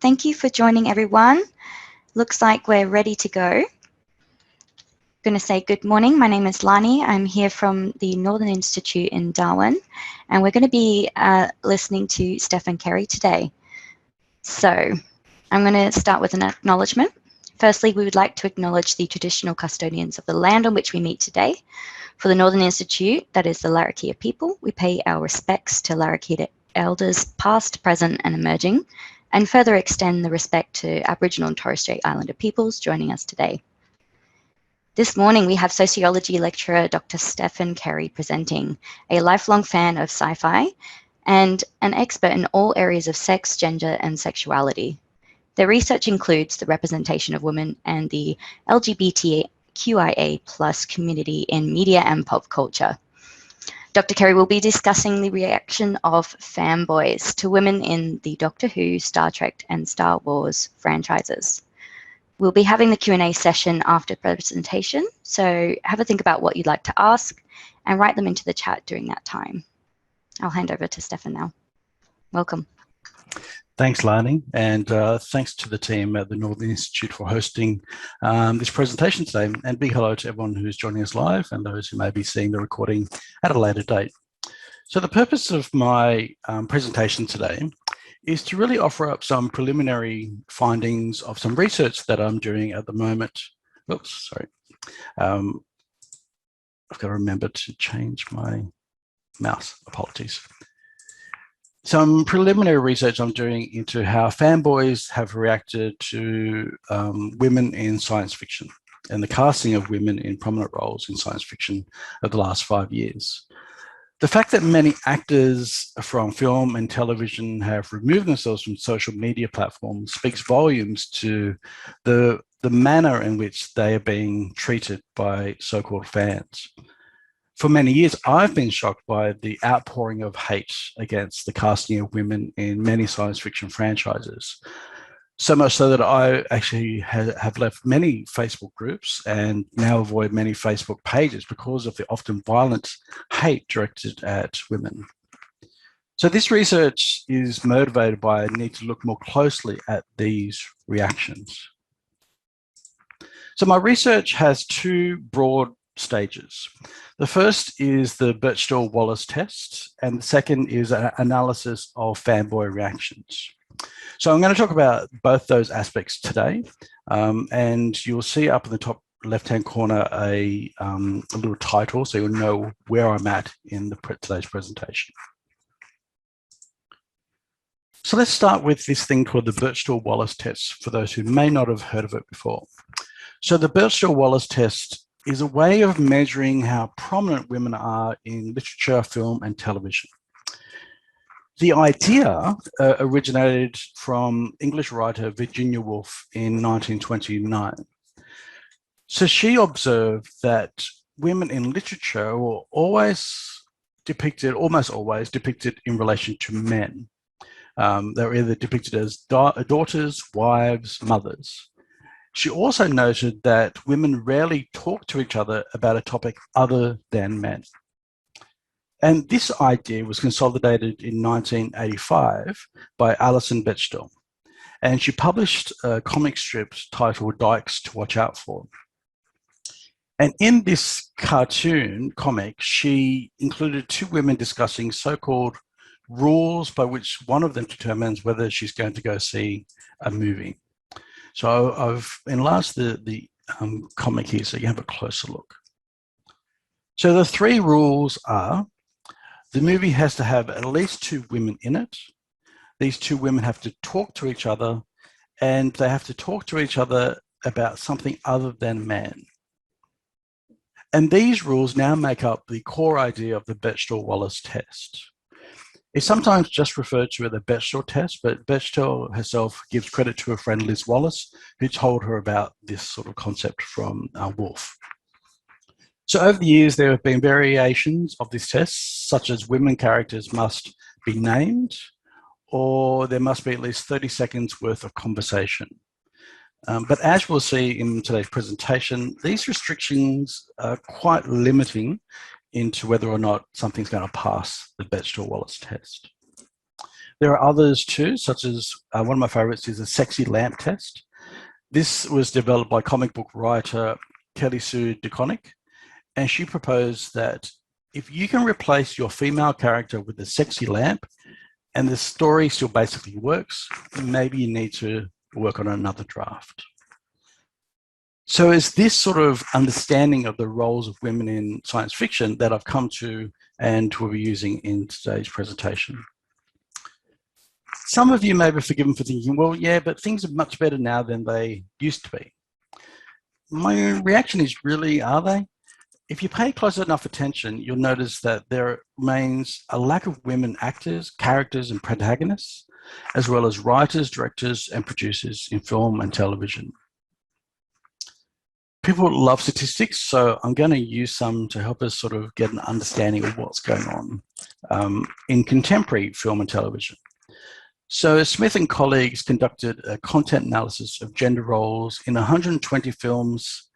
Thank you for joining, everyone. Looks like we're ready to go. I'm going to say good morning. My name is Lani. I'm here from the Northern Institute in Darwin, and we're going to be listening to Stephen Kerry today. So I'm going to start with an acknowledgement. Firstly, we would like to acknowledge the traditional custodians of the land on which we meet today. For the Northern Institute, that is the Larrakia people, we pay our respects to Larrakia elders past, present and emerging, and further extend the respect to Aboriginal and Torres Strait Islander peoples joining us today. This morning we have sociology lecturer Dr. Stephen Kerry presenting, a lifelong fan of sci-fi and an expert in all areas of sex, gender and sexuality. Their research includes the representation of women and the LGBTQIA+ community in media and pop culture. Dr. Kerry will be discussing the reaction of fanboys to women in the Doctor Who, Star Trek and Star Wars franchises. We'll be having the Q&A session after presentation, so have a think about what you'd like to ask and write them into the chat during that time. I'll hand over to Stephen now. Welcome. Thanks, Lani, and thanks to the team at the Northern Institute for hosting this presentation today. And big hello to everyone who's joining us live and those who may be seeing the recording at a later date. So the purpose of my presentation today is to really offer up some preliminary findings of some research that I'm doing at the moment. Oops, sorry. I've got to remember to change my mouse, apologies. Some preliminary research I'm doing into how fanboys have reacted to women in science fiction and the casting of women in prominent roles in science fiction of the last 5 years. The fact that many actors from film and television have removed themselves from social media platforms speaks volumes to the manner in which they are being treated by so-called fans. For many years, I've been shocked by the outpouring of hate against the casting of women in many science fiction franchises. So much so that I actually have left many Facebook groups and now avoid many Facebook pages because of the often violent hate directed at women. So this research is motivated by a need to look more closely at these reactions. So my research has two broad stages. The first is the Bechdel-Wallace test, and the second is an analysis of fanboy reactions. So I'm going to talk about both those aspects today, and you'll see up in the top left-hand corner a little title, so you'll know where I'm at in today's presentation. So let's start with this thing called the Bechdel-Wallace test, for those who may not have heard of it before. So the Bechdel-Wallace test is a way of measuring how prominent women are in literature, film, and television. The idea originated from English writer Virginia Woolf in 1929. So she observed that women in literature were almost always depicted in relation to men. They were either depicted as daughters, wives, mothers. She also noted that women rarely talk to each other about a topic other than men. And this idea was consolidated in 1985 by Alison Bechdel. And she published a comic strip titled Dykes to Watch Out For. And in this cartoon comic, she included two women discussing so-called rules by which one of them determines whether she's going to go see a movie. So I've enlarged the comic here so you have a closer look. So the three rules are: the movie has to have at least two women in it. These two women have to talk to each other, and they have to talk to each other about something other than man. And these rules now make up the core idea of the Bechdel-Wallace test. It's sometimes just referred to as the Bechdel test, but Bechdel herself gives credit to her friend Liz Wallace, who told her about this sort of concept from Woolf. So over the years, there have been variations of this test, such as women characters must be named, or there must be at least 30 seconds worth of conversation. But as we'll see in today's presentation, these restrictions are quite limiting into whether or not something's going to pass the Bechdel-Wallace test. There are others too, such as one of my favorites is a sexy lamp test. This was developed by comic book writer Kelly Sue DeConnick, and she proposed that if you can replace your female character with a sexy lamp and the story still basically works, maybe you need to work on another draft. So it's this sort of understanding of the roles of women in science fiction that I've come to and will be using in today's presentation. Some of you may be forgiven for thinking, well, yeah, but things are much better now than they used to be. My reaction is, really, are they? If you pay close enough attention, you'll notice that there remains a lack of women actors, characters, and protagonists, as well as writers, directors, and producers in film and television. People love statistics, so I'm going to use some to help us sort of get an understanding of what's going on in contemporary film and television. So Smith and colleagues conducted a content analysis of gender roles in 120 films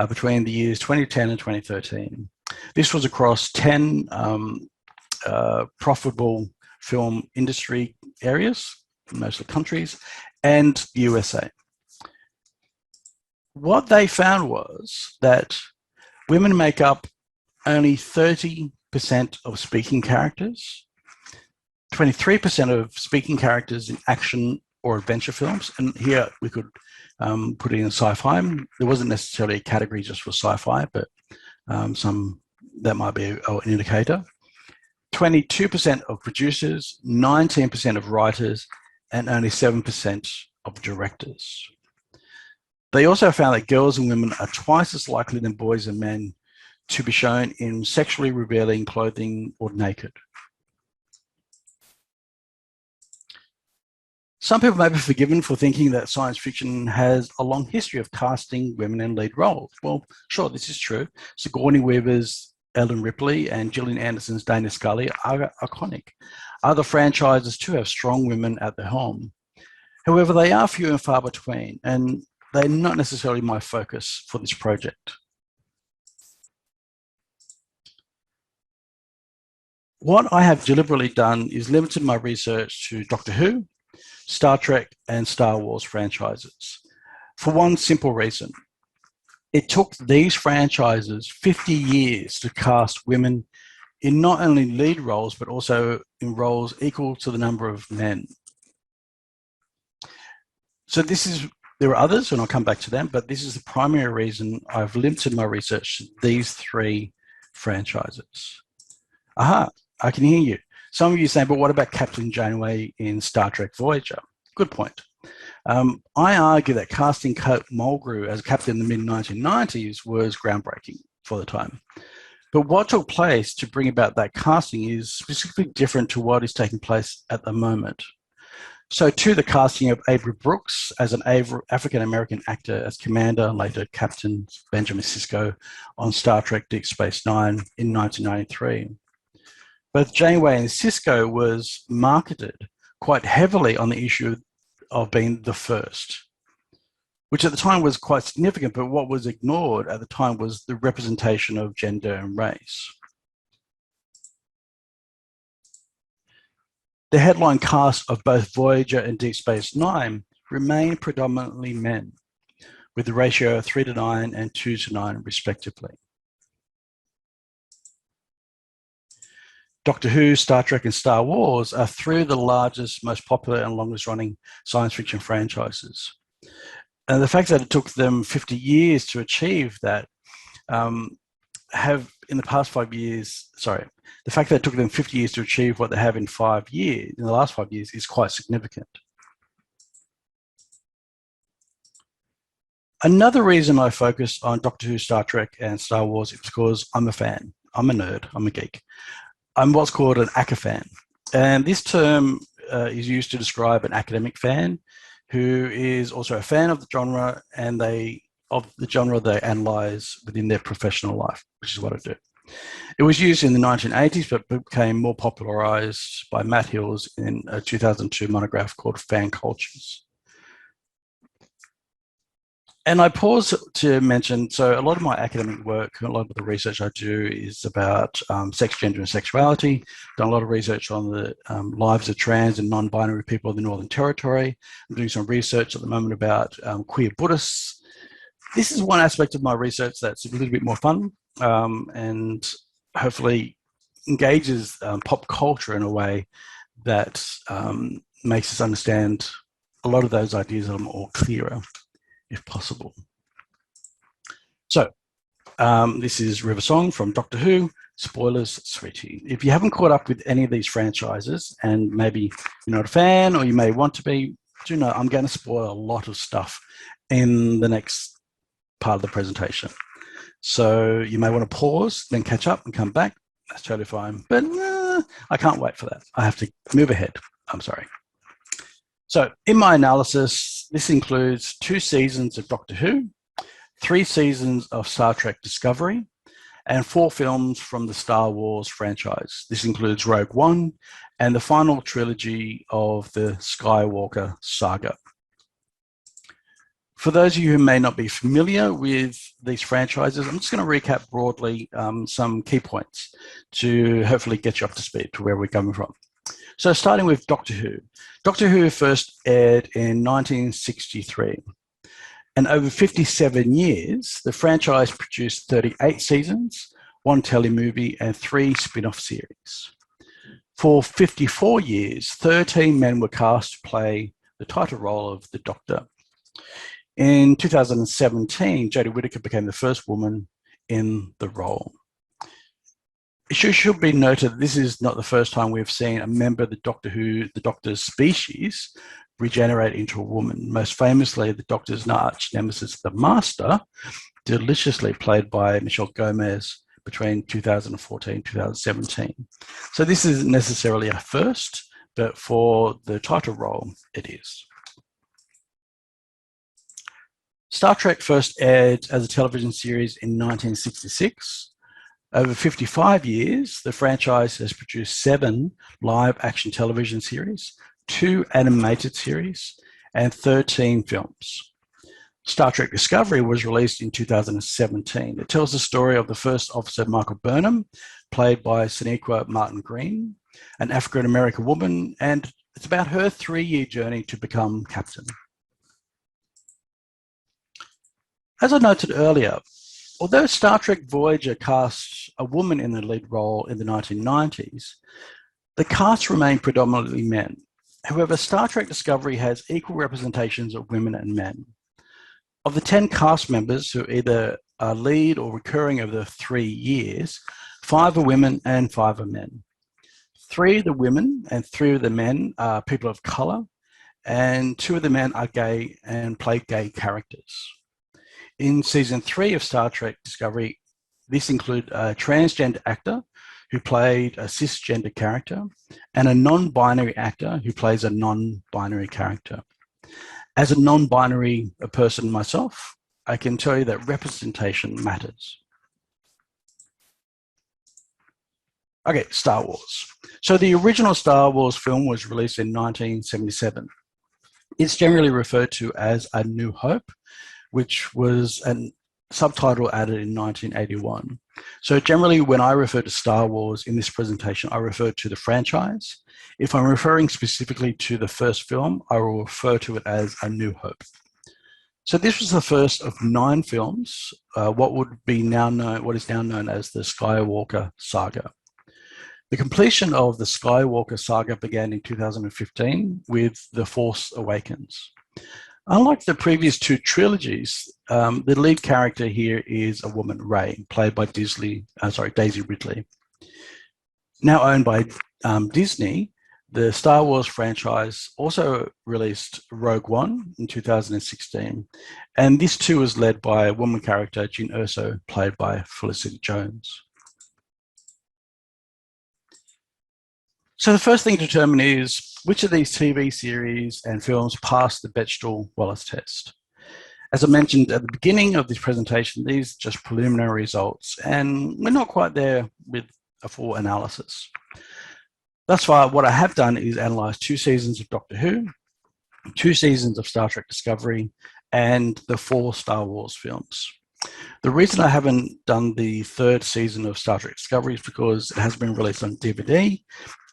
between the years 2010 and 2013. This was across 10 profitable film industry areas, mostly countries, and the USA. What they found was that women make up only 30% of speaking characters, 23% of speaking characters in action or adventure films. And here we could put it in sci-fi. There wasn't necessarily a category just for sci-fi, but that might be an indicator. 22% of producers, 19% of writers, and only 7% of directors. They also found that girls and women are twice as likely than boys and men to be shown in sexually revealing clothing or naked. Some people may be forgiven for thinking that science fiction has a long history of casting women in lead roles. Well, sure, this is true. Sigourney Weaver's Ellen Ripley and Gillian Anderson's Dana Scully are iconic. Other franchises too have strong women at the helm. However, they are few and far between, and they're not necessarily my focus for this project. What I have deliberately done is limited my research to Doctor Who, Star Trek, and Star Wars franchises, for one simple reason. It took these franchises 50 years to cast women in not only lead roles, but also in roles equal to the number of men. So there are others, and I'll come back to them, but this is the primary reason I've limited my research to these three franchises. Aha, I can hear you. Some of you saying, but what about Captain Janeway in Star Trek Voyager? Good point. I argue that casting Kate Mulgrew as captain in the mid-1990s was groundbreaking for the time. But what took place to bring about that casting is specifically different to what is taking place at the moment. So too, the casting of Avery Brooks as an African-American actor as Commander, later Captain Benjamin Sisko on Star Trek Deep Space Nine in 1993. Both Janeway and Sisko was marketed quite heavily on the issue of being the first, which at the time was quite significant, but what was ignored at the time was the representation of gender and race. The headline cast of both Voyager and Deep Space Nine remain predominantly men, with the ratio of 3:9 and 2:9 respectively. Doctor Who, Star Trek, and Star Wars are three of the largest, most popular, and longest-running science fiction franchises. And the fact that it took them 50 years to achieve that the fact that it took them 50 years to achieve what they have in the last 5 years, is quite significant. Another reason I focus on Doctor Who, Star Trek, and Star Wars is because I'm a fan. I'm a nerd. I'm a geek. I'm what's called an ACA fan. And this term is used to describe an academic fan who is also a fan of the genre and they analyze within their professional life, which is what I do. It was used in the 1980s, but became more popularized by Matt Hills in a 2002 monograph called Fan Cultures. And I pause to mention, so a lot of my academic work, a lot of the research I do is about sex, gender, and sexuality. Done a lot of research on the lives of trans and non-binary people in the Northern Territory. I'm doing some research at the moment about queer Buddhists. This is one aspect of my research that's a little bit more fun and hopefully engages pop culture in a way that makes us understand a lot of those ideas a little more clearer, if possible. So this is River Song from Doctor Who. Spoilers, sweetie. If you haven't caught up with any of these franchises, and maybe you're not a fan or you may want to be, do know I'm going to spoil a lot of stuff in the next part of the presentation. So you may want to pause, then catch up and come back. That's totally fine. But I can't wait for that. I have to move ahead. I'm sorry. So in my analysis, this includes 2 seasons of Doctor Who, 3 seasons of Star Trek Discovery, and 4 films from the Star Wars franchise. This includes Rogue One and the final trilogy of the Skywalker saga. For those of you who may not be familiar with these franchises, I'm just going to recap broadly some key points to hopefully get you up to speed to where we're coming from. So starting with Doctor Who. Doctor Who first aired in 1963. And over 57 years, the franchise produced 38 seasons, 1 telemovie, and 3 spin-off series. For 54 years, 13 men were cast to play the title role of the Doctor. In 2017, Jodie Whittaker became the first woman in the role. It should be noted this is not the first time we've seen a member of the Doctor's species regenerate into a woman. Most famously, the Doctor's arch nemesis, the Master, deliciously played by Michelle Gomez between 2014 and 2017. So this isn't necessarily a first, but for the title role, it is. Star Trek first aired as a television series in 1966. Over 55 years, the franchise has produced 7 live-action television series, 2 animated series, and 13 films. Star Trek Discovery was released in 2017. It tells the story of the first officer, Michael Burnham, played by Sonequa Martin Green, an African-American woman, and it's about her 3-year journey to become captain. As I noted earlier, although Star Trek Voyager cast a woman in the lead role in the 1990s, the cast remained predominantly men. However, Star Trek Discovery has equal representations of women and men. Of the 10 cast members who either are lead or recurring over the 3 years, 5 are women and 5 are men. 3 of the women and 3 of the men are people of color, and 2 of the men are gay and play gay characters. In season 3 of Star Trek Discovery, this included a transgender actor who played a cisgender character and a non-binary actor who plays a non-binary character. As a non-binary person myself, I can tell you that representation matters. Okay, Star Wars. So the original Star Wars film was released in 1977. It's generally referred to as A New Hope, which was a subtitle added in 1981. So generally, when I refer to Star Wars in this presentation, I refer to the franchise. If I'm referring specifically to the first film, I will refer to it as A New Hope. So this was the first of 9 films, what is now known as the Skywalker saga. The completion of the Skywalker saga began in 2015 with The Force Awakens. Unlike the previous 2 trilogies, the lead character here is a woman, Rey, played by Daisy Ridley. Now owned by Disney, the Star Wars franchise also released Rogue One in 2016, and this too was led by a woman character, Jyn Erso, played by Felicity Jones. So the first thing to determine is which of these TV series and films passed the Bechdel-Wallace test. As I mentioned at the beginning of this presentation, these are just preliminary results, and we're not quite there with a full analysis. Thus far, what I have done is analyze 2 seasons of Doctor Who, 2 seasons of Star Trek Discovery, and the 4 Star Wars films. The reason I haven't done the 3rd season of Star Trek Discovery is because it has been released on DVD,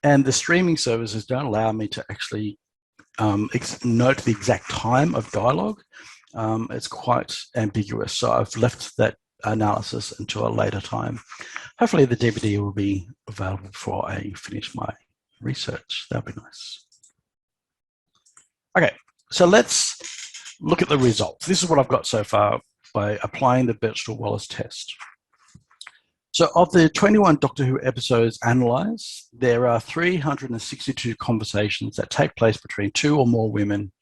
and the streaming services don't allow me to actually note the exact time of dialogue. It's quite ambiguous, so I've left that analysis until a later time. Hopefully the DVD will be available before I finish my research. That'd be nice. Okay, so let's look at the results. This is what I've got so far by applying the Bechdel-Wallace test. So of the 21 Doctor Who episodes analysed, there are 362 conversations that take place between 2 or more women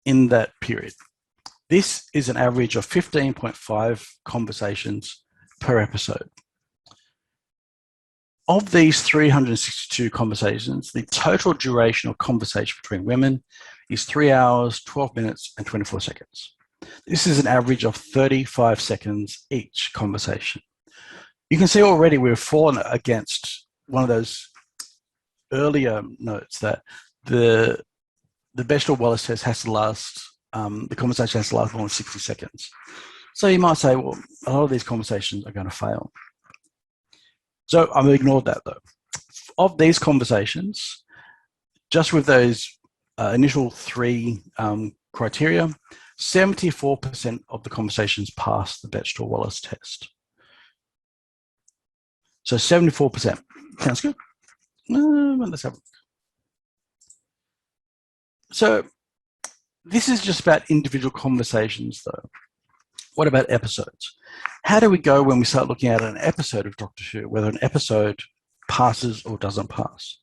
in that period. This is an average of 15.5 conversations per episode. Of these 362 conversations, the total duration of conversation between women is 3 hours, 12 minutes, and 24 seconds. This is an average of 35 seconds each conversation. You can see already we've fallen against one of those earlier notes that the Bechdel-Wallace test has to last, the conversation has to last more than 60 seconds. So you might say, well, a lot of these conversations are going to fail. So I've ignored that though. Of these conversations, just with those initial 3 criteria, 74% of the conversations pass the Bechdel-Wallace test. So 74%. Sounds good. Let's have a look. So this is just about individual conversations though. What about episodes? How do we go when we start looking at an episode of Doctor Who, whether an episode passes or doesn't pass?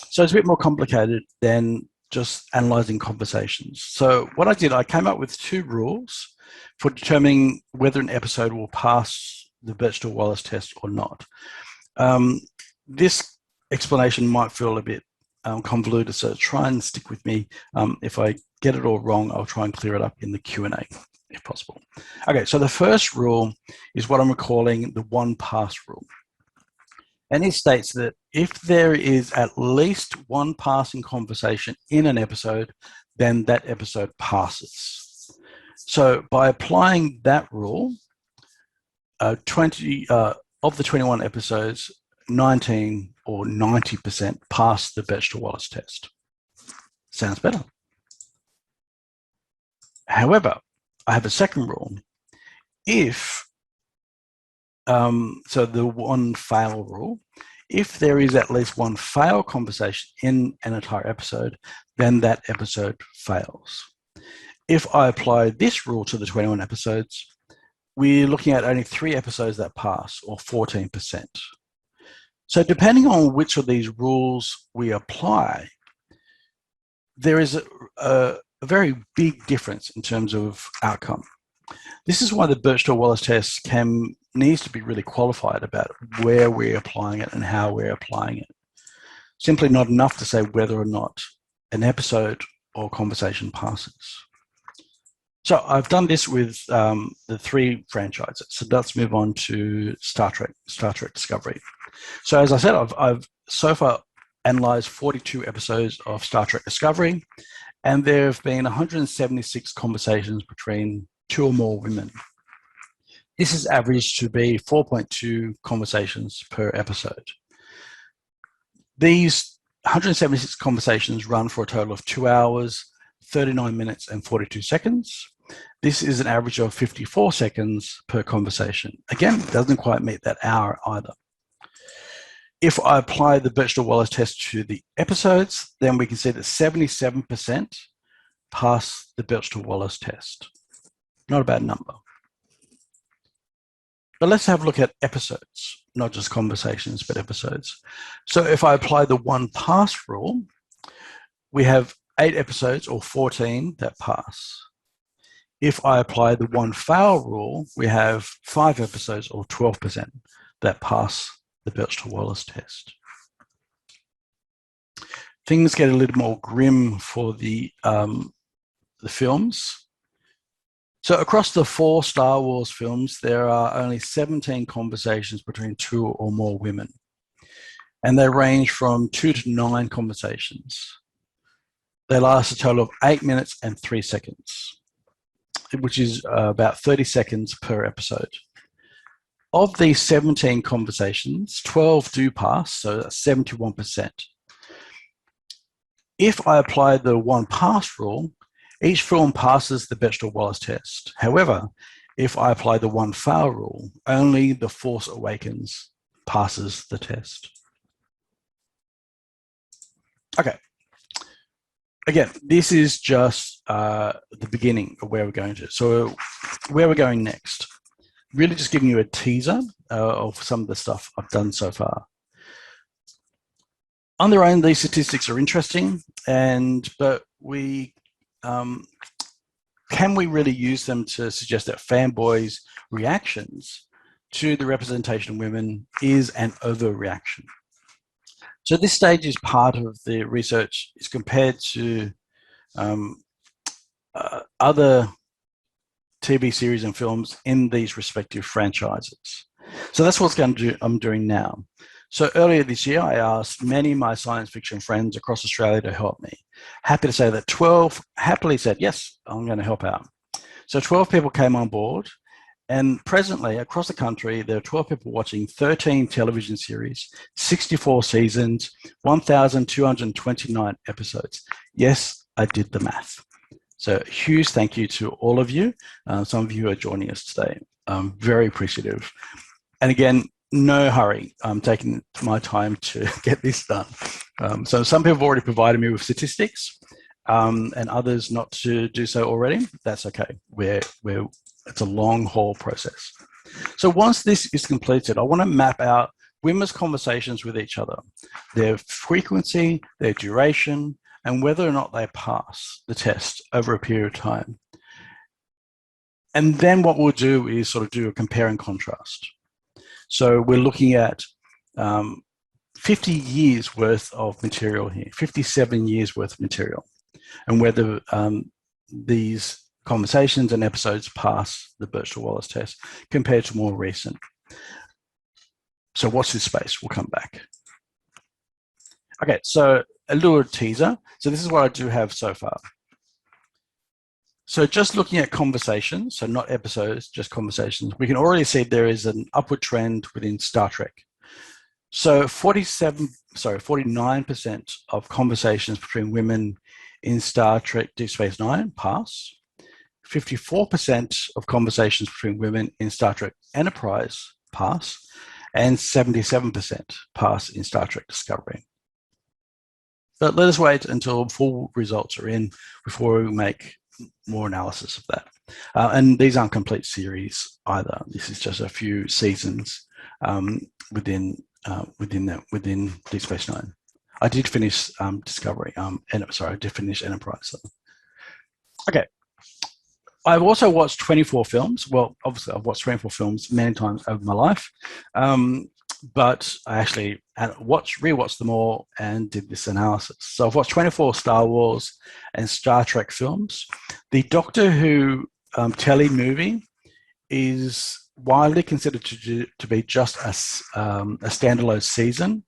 So it's a bit more complicated than just analysing conversations. So what I did, I came up with 2 rules for determining whether an episode will pass the Bechdel-Wallace test or not. This explanation might feel a bit convoluted, so try and stick with me. If I get it all wrong, I'll try and clear it up in the Q&A if possible. Okay, so the first rule is what I'm calling the 1 pass rule. And it states that if there is at least 1 passing conversation in an episode, then that episode passes. So by applying that rule, 20 of the 21 episodes, 19 or 90% pass the Bechdel-Wallace test. Sounds better. However, I have a second rule. If so the 1 fail rule, if there is at least 1 fail conversation in an entire episode, then that episode fails. If I apply this rule to the 21 episodes, we're looking at only 3 episodes that pass, or 14%. So depending on which of these rules we apply, there is a very big difference in terms of outcome. This is why the Bechdel-Wallace test needs to be really qualified about where we're applying it and how we're applying it. Simply not enough to say whether or not an episode or conversation passes. So I've done this with the 3 franchises. So let's move on to Star Trek Discovery. So as I said, I've so far analysed 42 episodes of Star Trek Discovery, and there have been 176 conversations between 2 or more women. This is averaged to be 4.2 conversations per episode. These 176 conversations run for a total of 2 hours, 39 minutes and 42 seconds. This is an average of 54 seconds per conversation. Again, it doesn't quite meet that hour either. If I apply the Bechdel-Wallace test to the episodes, then we can see that 77% pass the Bechdel-Wallace test. Not a bad number. But let's have a look at episodes, not just conversations, but episodes. So if I apply the 1 pass rule, we have 8 episodes, or 14, that pass. If I apply the 1 fail rule, we have 5 episodes, or 12%, that pass the Bechdel-Wallace test. Things get a little more grim for the films. So across the 4 Star Wars films, there are only 17 conversations between 2 or more women. And they range from 2 to 9 conversations. They last a total of 8 minutes and 3 seconds, which is about 30 seconds per episode. Of these 17 conversations, 12 do pass, so that's 71%. If I apply the one pass rule, each film passes the Bechdel-Wallace test. However, if I apply the one fail rule, only The Force Awakens passes the test. Okay. Again, this is just the beginning of where we're going to. So where we're going next, really just giving you a teaser of some of the stuff I've done so far. On their own, these statistics are interesting, but can we really use them to suggest that fanboys' reactions to the representation of women is an overreaction? So this stage is part of the research is compared to other TV series and films in these respective franchises. So that's what I'm doing now. So earlier this year, I asked many of my science fiction friends across Australia to help me. Happy to say that 12 happily said, yes, I'm going to help out. So 12 people came on board, and presently across the country, there are 12 people watching 13 television series, 64 seasons, 1,229 episodes. Yes, I did the math. So huge thank you to all of you. Some of you are joining us today. I'm very appreciative. And again, no hurry. I'm taking my time to get this done. So some people have already provided me with statistics and others not to do so already. That's okay. It's a long haul process. So once this is completed, I want to map out women's conversations with each other, their frequency, their duration, and whether or not they pass the test over a period of time. And then what we'll do is sort of do a compare and contrast. So we're looking at 50 years worth of material here, 57 years worth of material, and whether these conversations and episodes pass the Bechdel-Wallace test compared to more recent. So watch this space, we'll come back. Okay, so a little teaser. So this is what I do have so far. So just looking at conversations, so not episodes, just conversations, we can already see there is an upward trend within Star Trek. So 49% of conversations between women in Star Trek Deep Space Nine pass. 54% of conversations between women in Star Trek Enterprise pass, and 77% pass in Star Trek Discovery. But let us wait until full results are in before we make more analysis of that. And these aren't complete series either. This is just a few seasons within Deep Space Nine. I did finish Discovery. I did finish Enterprise. So. Okay. I've also watched 24 films. Well, obviously, I've watched 24 films many times over my life, but I actually rewatched them all and did this analysis. So I've watched 24 Star Wars and Star Trek films. The Doctor Who telly movie is widely considered to be just a standalone season.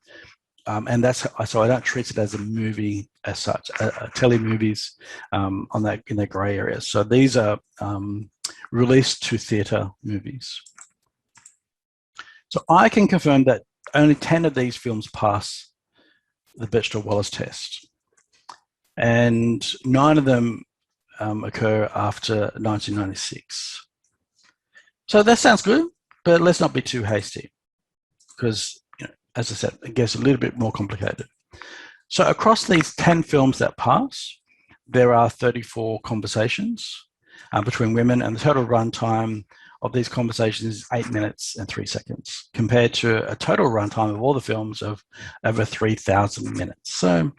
And that's so I don't treat it as a movie as such. Telly movies in that grey area. So these are released to theatre movies. So I can confirm that only 10 of these films pass the Bechdel-Wallace test, and 9 of them occur after 1996. So that sounds good, but let's not be too hasty, because as I said, it gets a little bit more complicated. So across these 10 films that pass, there are 34 conversations between women, and the total runtime of these conversations is 8 minutes and 3 seconds, compared to a total runtime of all the films of over 3,000 minutes. So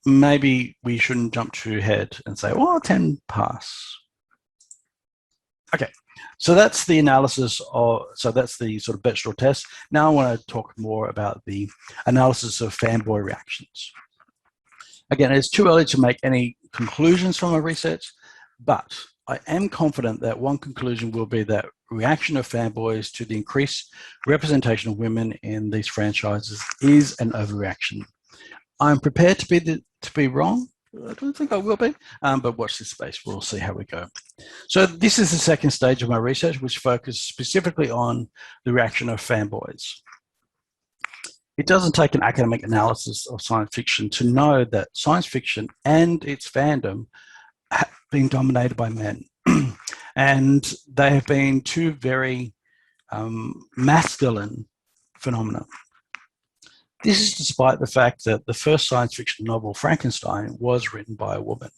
maybe we shouldn't jump too ahead and say, well, 10 pass. Okay. So that's the analysis so that's the sort of Bechdel test. Now I want to talk more about the analysis of fanboy reactions. Again, it's too early to make any conclusions from our research, but I am confident that one conclusion will be that reaction of fanboys to the increased representation of women in these franchises is an overreaction. I'm prepared to be wrong, I don't think I will be, but watch this space. We'll see how we go. So this is the second stage of my research, which focuses specifically on the reaction of fanboys. It doesn't take an academic analysis of science fiction to know that science fiction and its fandom have been dominated by men. And they have been two very masculine phenomena. This is despite the fact that the first science fiction novel, Frankenstein, was written by a woman.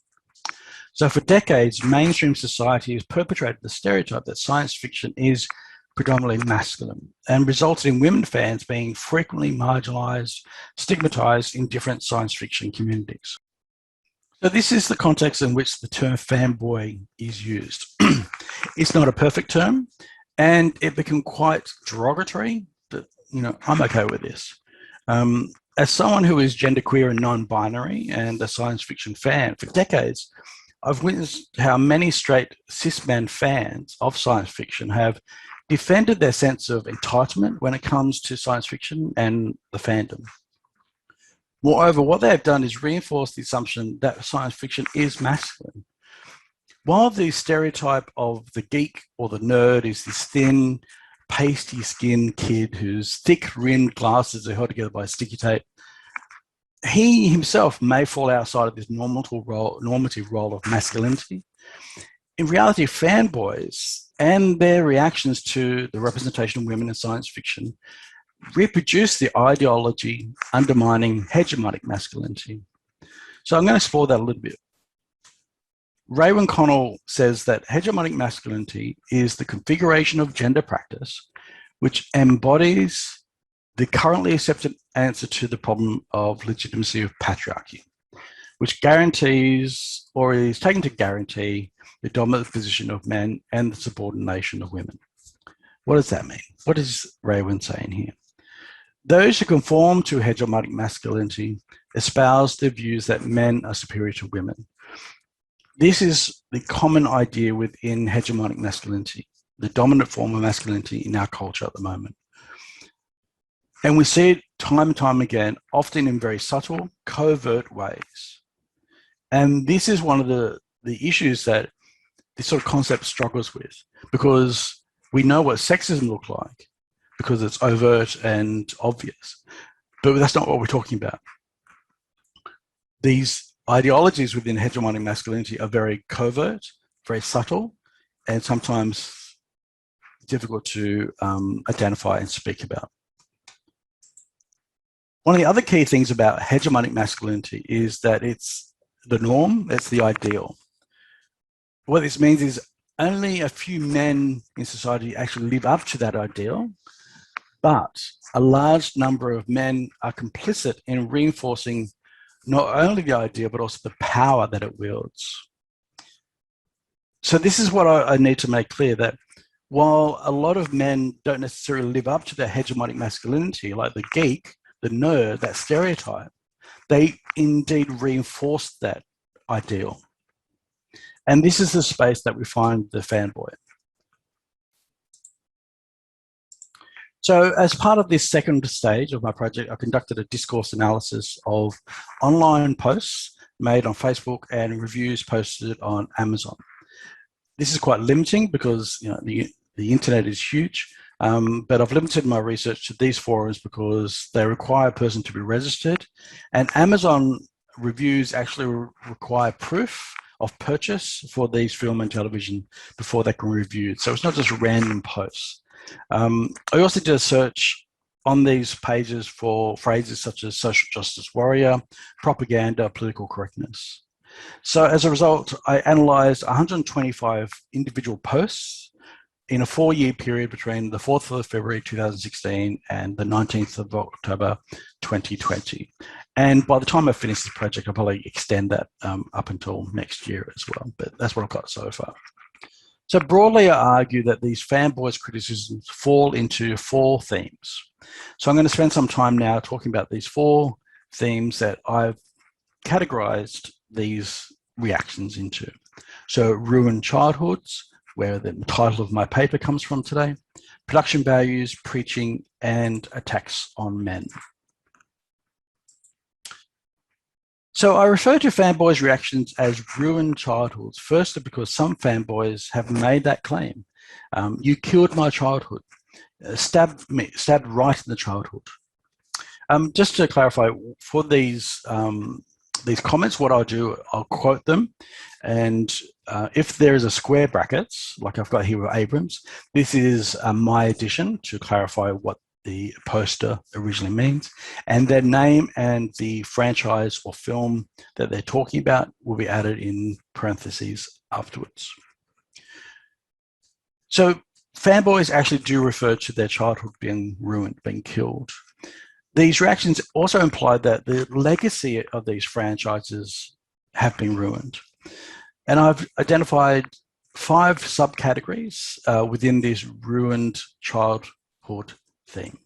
So for decades, mainstream society has perpetrated the stereotype that science fiction is predominantly masculine and resulted in women fans being frequently marginalized, stigmatized in different science fiction communities. So this is the context in which the term fanboy is used. It's not a perfect term, and it became quite derogatory, but I'm okay with this. As someone who is genderqueer and non-binary and a science fiction fan for decades, I've witnessed how many straight cismen fans of science fiction have defended their sense of entitlement when it comes to science fiction and the fandom. Moreover, what they have done is reinforce the assumption that science fiction is masculine. While the stereotype of the geek or the nerd is this thin, pasty-skinned kid whose thick-rimmed glasses are held together by sticky tape, he himself may fall outside of this normative role of masculinity. In reality, fanboys and their reactions to the representation of women in science fiction reproduce the ideology undermining hegemonic masculinity. So I'm going to explore that a little bit. Raewyn Connell says that hegemonic masculinity is the configuration of gender practice which embodies the currently accepted answer to the problem of legitimacy of patriarchy, which guarantees or is taken to guarantee the dominant position of men and the subordination of women. What does that mean? What is Raewyn saying here? Those who conform to hegemonic masculinity espouse the views that men are superior to women. This is the common idea within hegemonic masculinity, the dominant form of masculinity in our culture at the moment. And we see it time and time again, often in very subtle, covert ways. And this is one of the issues that this sort of concept struggles with, because we know what sexism looks like, because it's overt and obvious. But that's not what we're talking about. These ideologies within hegemonic masculinity are very covert, very subtle, and sometimes difficult to identify and speak about. One of the other key things about hegemonic masculinity is that it's the norm, it's the ideal. What this means is only a few men in society actually live up to that ideal, but a large number of men are complicit in reinforcing not only the idea, but also the power that it wields. So this is what I need to make clear, that while a lot of men don't necessarily live up to their hegemonic masculinity, like the geek, the nerd, that stereotype, they indeed reinforce that ideal. And this is the space that we find the fanboy. So as part of this second stage of my project, I conducted a discourse analysis of online posts made on Facebook and reviews posted on Amazon. This is quite limiting because the internet is huge, but I've limited my research to these forums because they require a person to be registered, and Amazon reviews actually require proof of purchase for these film and television before they can review it. So it's not just random posts. I also did a search on these pages for phrases such as social justice warrior, propaganda, political correctness. So as a result, I analysed 125 individual posts in a 4-year period between the 4th of February 2016 and the 19th of October 2020. And by the time I finish this project, I'll probably extend that up until next year as well, but that's what I've got so far. So broadly, I argue that these fanboys criticisms fall into 4 themes. So I'm going to spend some time now talking about these 4 themes that I've categorized these reactions into. So ruined childhoods, where the title of my paper comes from today, production values, preaching, and attacks on men. So I refer to fanboys' reactions as ruined childhoods, firstly because some fanboys have made that claim. You killed my childhood, stabbed right in the childhood. Just to clarify, for these comments, what I'll do, I'll quote them, and if there is a square brackets, like I've got here with Abrams, this is my addition to clarify what the poster originally means, and their name and the franchise or film that they're talking about will be added in parentheses afterwards. So fanboys actually do refer to their childhood being ruined, being killed. These reactions also imply that the legacy of these franchises have been ruined. And I've identified 5 subcategories within this ruined childhood theme.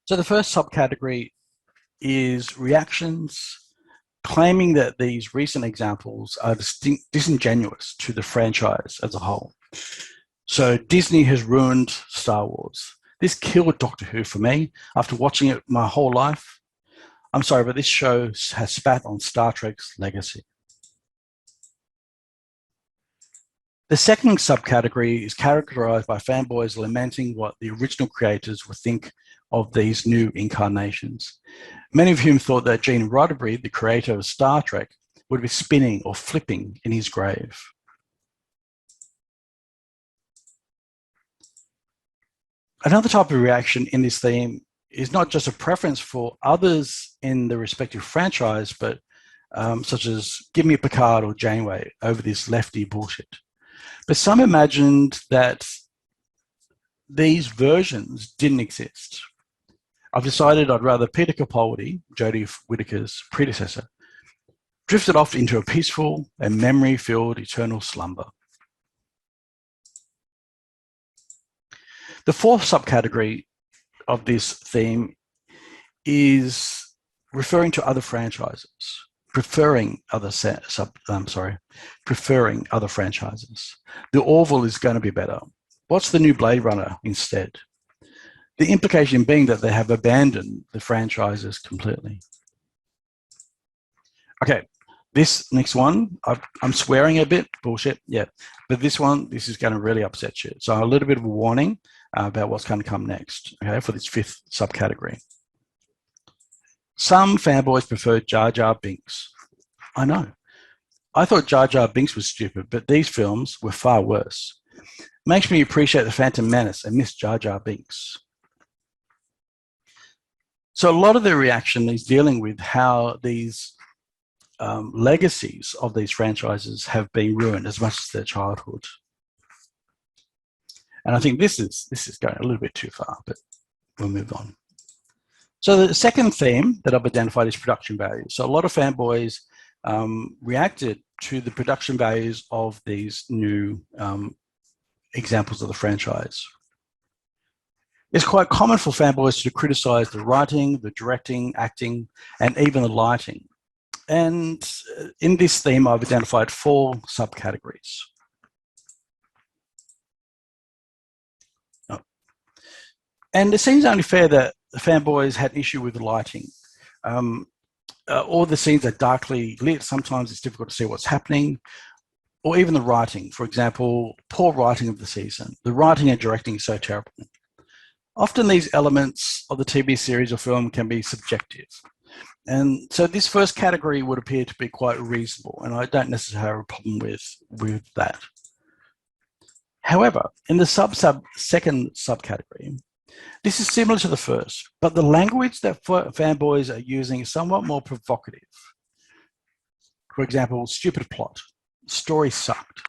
So the first subcategory is reactions claiming that these recent examples are disingenuous to the franchise as a whole. So Disney has ruined Star Wars. This killed Doctor Who for me after watching it my whole life. I'm sorry, but this show has spat on Star Trek's legacy. The second subcategory is characterized by fanboys lamenting what the original creators would think of these new incarnations. Many of whom thought that Gene Roddenberry, the creator of Star Trek, would be spinning or flipping in his grave. Another type of reaction in this theme is not just a preference for others in the respective franchise, but such as give me Picard or Janeway over this lefty bullshit. But some imagined that these versions didn't exist. I've decided I'd rather Peter Capaldi, Jodie Whittaker's predecessor, drifted off into a peaceful and memory-filled eternal slumber. The fourth subcategory of this theme is referring to other franchises, preferring other franchises. The Orville is going to be better. What's the new Blade Runner instead? The implication being that they have abandoned the franchises completely. Okay, this next one, I'm swearing a bit, bullshit, yeah. But this is going to really upset you. So a little bit of a warning about what's going to come next, okay, for this fifth subcategory. Some fanboys prefer Jar Jar Binks. I know. I thought Jar Jar Binks was stupid, but these films were far worse. Makes me appreciate The Phantom Menace and miss Jar Jar Binks. So a lot of the reaction is dealing with how these legacies of these franchises have been ruined as much as their childhood. And I think this is going a little bit too far, but we'll move on. So the second theme that I've identified is production values. So a lot of fanboys reacted to the production values of these new examples of the franchise. It's quite common for fanboys to criticize the writing, the directing, acting, and even the lighting. And in this theme, I've identified 4 subcategories. And it seems only fair that the fanboys had an issue with the lighting. All the scenes are darkly lit. Sometimes it's difficult to see what's happening. Or even the writing. For example, poor writing of the season. The writing and directing is so terrible. Often these elements of the TV series or film can be subjective. And so this first category would appear to be quite reasonable, and I don't necessarily have a problem with that. However, in the second subcategory, this is similar to the first, but the language that fanboys are using is somewhat more provocative. For example, stupid plot, story sucked.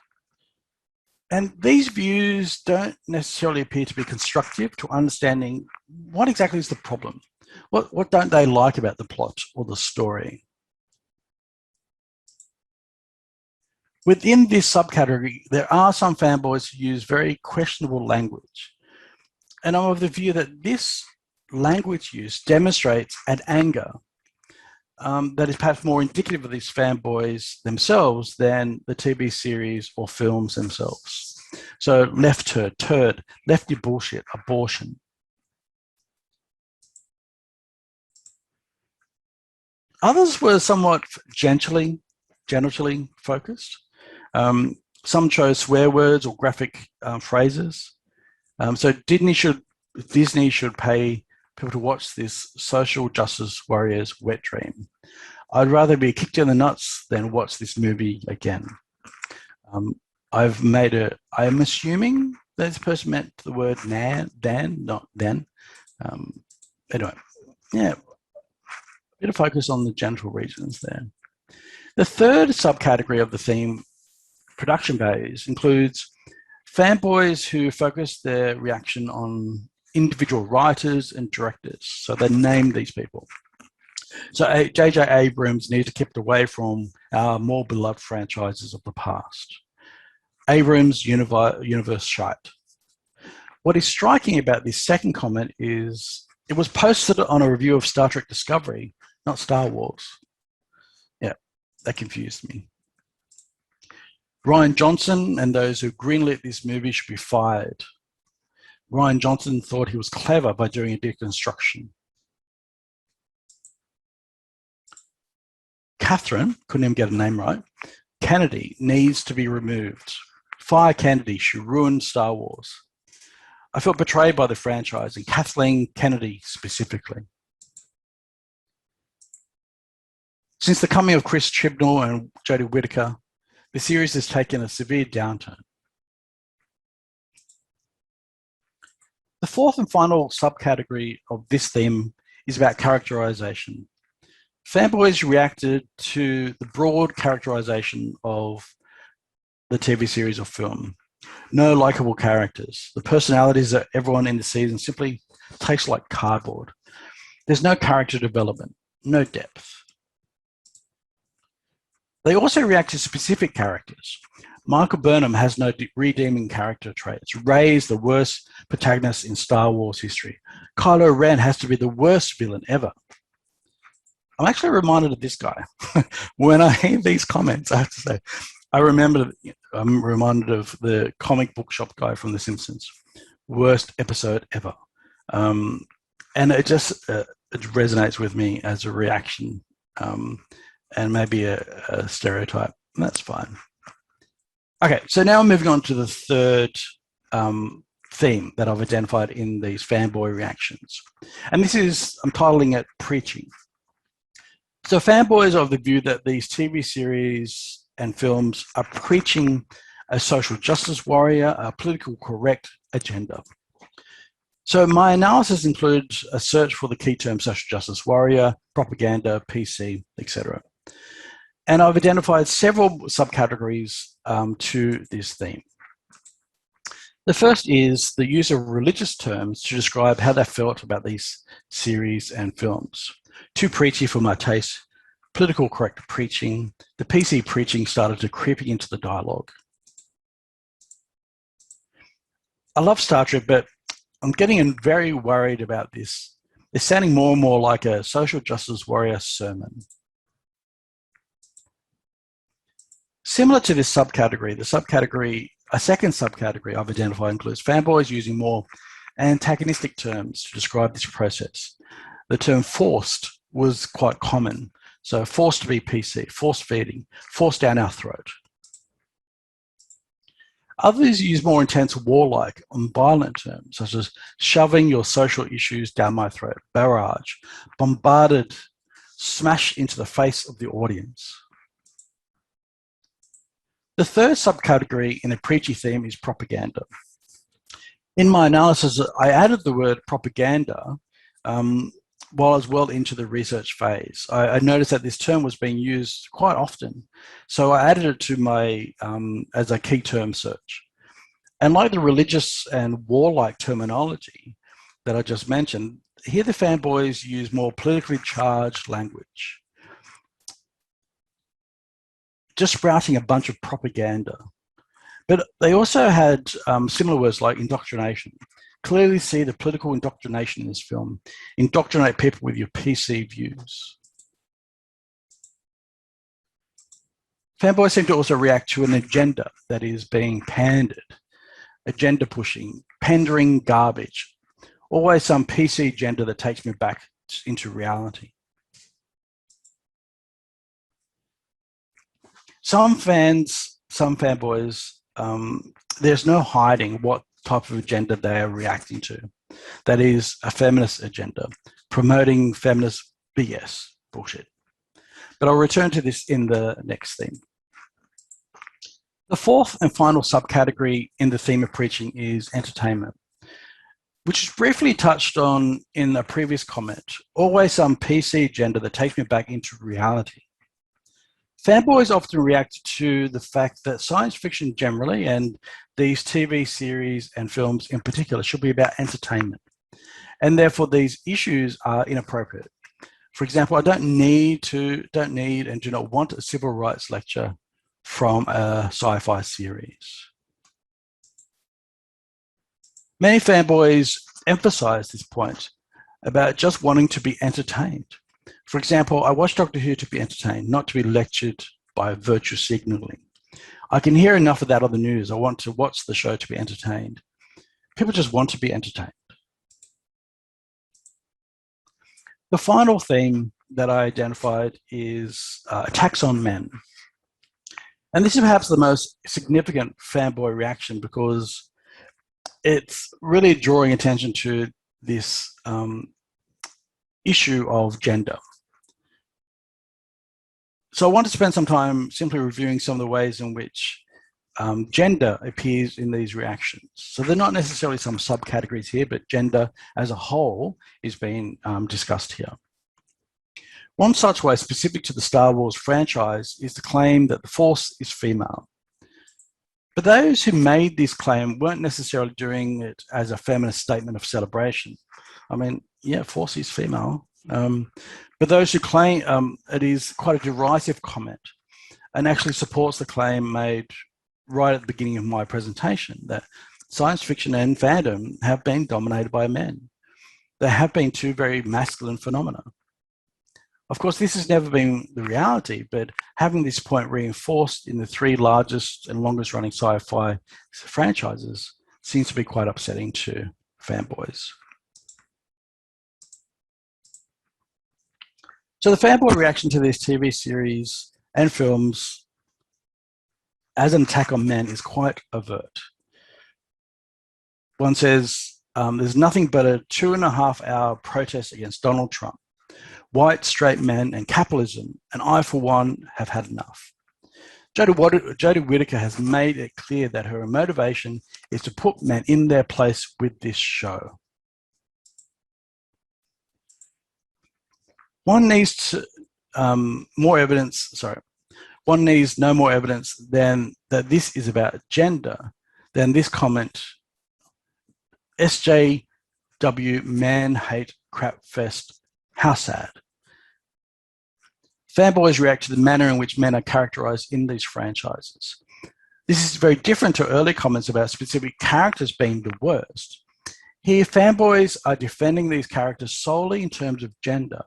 And these views don't necessarily appear to be constructive to understanding what exactly is the problem. What don't they like about the plot or the story? Within this subcategory, there are some fanboys who use very questionable language. And I'm of the view that this language use demonstrates an anger that is perhaps more indicative of these fanboys themselves than the TV series or films themselves. So left turd, lefty bullshit, abortion. Others were somewhat genitally focused. Some chose swear words or graphic phrases. So Disney should pay people to watch this social justice warrior's wet dream. I'd rather be kicked in the nuts than watch this movie again. I'm assuming this person meant the word Dan, not then. Anyway, yeah, a bit of focus on the genital regions there. The third subcategory of the theme, production values, includes fanboys who focus their reaction on individual writers and directors. So they named these people. So J.J. Abrams needs to keep it away from our more beloved franchises of the past. Abrams' universe shite. What is striking about this second comment is it was posted on a review of Star Trek Discovery, not Star Wars. Yeah, that confused me. Rian Johnson and those who greenlit this movie should be fired. Rian Johnson thought he was clever by doing a deconstruction. Catherine, couldn't even get a name right, Kennedy needs to be removed. Fire Kennedy, she ruined Star Wars. I felt betrayed by the franchise and Kathleen Kennedy specifically. Since the coming of Chris Chibnall and Jodie Whittaker, the series has taken a severe downturn. The fourth and final subcategory of this theme is about characterization. Fanboys reacted to the broad characterization of the TV series or film. No likable characters. The personalities of everyone in the season simply taste like cardboard. There's no character development, no depth. They also react to specific characters. Michael Burnham has no redeeming character traits. Rey's the worst protagonist in Star Wars history. Kylo Ren has to be the worst villain ever. I'm actually reminded of this guy. When I hear these comments, I have to say, I'm reminded of the comic book shop guy from The Simpsons. Worst episode ever. And it just it resonates with me as a reaction and maybe a stereotype. And that's fine. Okay, so now I'm moving on to the third theme that I've identified in these fanboy reactions. And this is, I'm titling it Preaching. So fanboys are of the view that these TV series and films are preaching a social justice warrior, a political correct agenda. So my analysis includes a search for the key terms social justice warrior, propaganda, PC, etc. And I've identified several subcategories to this theme. The first is the use of religious terms to describe how they felt about these series and films. Too preachy for my taste, political correct preaching, the PC preaching started to creeping into the dialogue. I love Star Trek, but I'm getting very worried about this. It's sounding more and more like a social justice warrior sermon. Similar to this subcategory, a second subcategory I've identified includes fanboys using more antagonistic terms to describe this process. The term forced was quite common. So forced to be PC, forced feeding, forced down our throat. Others use more intense warlike and violent terms, such as shoving your social issues down my throat, barrage, bombarded, smash into the face of the audience. The third subcategory in the preachy theme is propaganda. In my analysis, I added the word propaganda while I was well into the research phase. I noticed that this term was being used quite often. So I added it to my, as a key term search. And like the religious and warlike terminology that I just mentioned, here the fanboys use more politically charged language. Just sprouting a bunch of propaganda. But they also had similar words like indoctrination. Clearly see the political indoctrination in this film. Indoctrinate people with your PC views. Fanboys seem to also react to an agenda that is being pandered. Agenda pushing, pandering garbage. Always some PC agenda that takes me back into reality. Some fans, some fanboys, there's no hiding what type of agenda they are reacting to. That is a feminist agenda, promoting feminist BS, bullshit. But I'll return to this in the next theme. The fourth and final subcategory in the theme of preaching is entertainment, which is briefly touched on in a previous comment. Always some PC agenda that takes me back into reality. Fanboys often react to the fact that science fiction generally, and these TV series and films in particular, should be about entertainment. And therefore these issues are inappropriate. For example, I don't need and do not want a civil rights lecture from a sci-fi series. Many fanboys emphasize this point about just wanting to be entertained. For example, I watch Doctor Who to be entertained, not to be lectured by virtue signaling. I can hear enough of that on the news. I want to watch the show to be entertained. People just want to be entertained. The final theme that I identified is attacks on men. And this is perhaps the most significant fanboy reaction because it's really drawing attention to this issue of gender. So I want to spend some time simply reviewing some of the ways in which gender appears in these reactions. So they're not necessarily some subcategories here, but gender as a whole is being discussed here. One such way specific to the Star Wars franchise is the claim that the Force is female. But those who made this claim weren't necessarily doing it as a feminist statement of celebration. I mean, yeah, Force is female. But those who claim it is quite a derisive comment and actually supports the claim made right at the beginning of my presentation that science fiction and fandom have been dominated by men. There have been two very masculine phenomena. Of course, this has never been the reality, but having this point reinforced in the three largest and longest running sci-fi franchises seems to be quite upsetting to fanboys. So the fanboy reaction to these TV series and films as an attack on men is quite overt. One says, there's nothing but a 2.5-hour protest against Donald Trump. White, straight men and capitalism, and I, for one, have had enough. Jodie Whittaker has made it clear that her motivation is to put men in their place with this show. One needs more evidence, one needs no more evidence than that this is about gender than this comment, SJW, man hate crap fest, how sad. Fanboys react to the manner in which men are characterized in these franchises. This is very different to early comments about specific characters being the worst. Here, fanboys are defending these characters solely in terms of gender.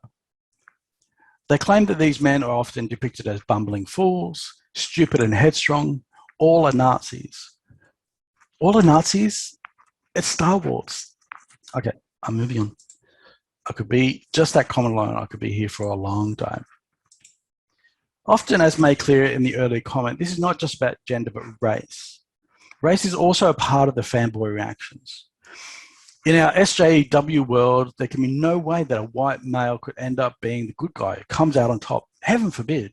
They claim that these men are often depicted as bumbling fools, stupid and headstrong, all are Nazis. All are Nazis? It's Star Wars. Okay, I'm moving on. I could be, just that comment alone, I could be here for a long time. Often, as made clear in the early comment, this is not just about gender, but race. Race is also a part of the fanboy reactions. In our SJW world, there can be no way that a white male could end up being the good guy who comes out on top. Heaven forbid.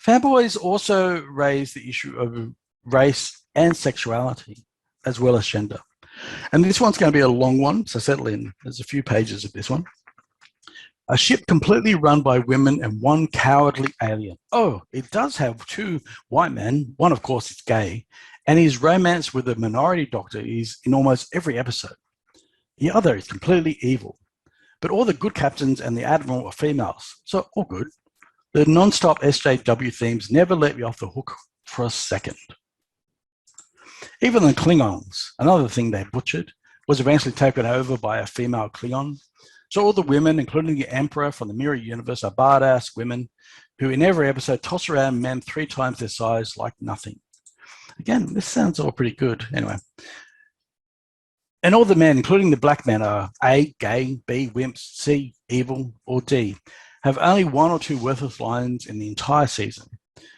Fanboys also raise the issue of race and sexuality, as well as gender. And this one's going to be a long one, so settle in. There's a few pages of this one. A ship completely run by women and one cowardly alien. Oh, it does have two white men. One, of course, is gay. And his romance with a minority doctor is in almost every episode. The other is completely evil. But all the good captains and the admiral are females, so all good. The non-stop SJW themes never let me off the hook for a second. Even the Klingons, another thing they butchered, was eventually taken over by a female Klingon. So all the women, including the Emperor from the Mirror Universe, are badass women who in every episode toss around men 3 times their size like nothing. Again, this sounds all pretty good. Anyway. And all the men, including the black men, are A, gay, B, wimps, C, evil, or D, have only one or two worthless lines in the entire season.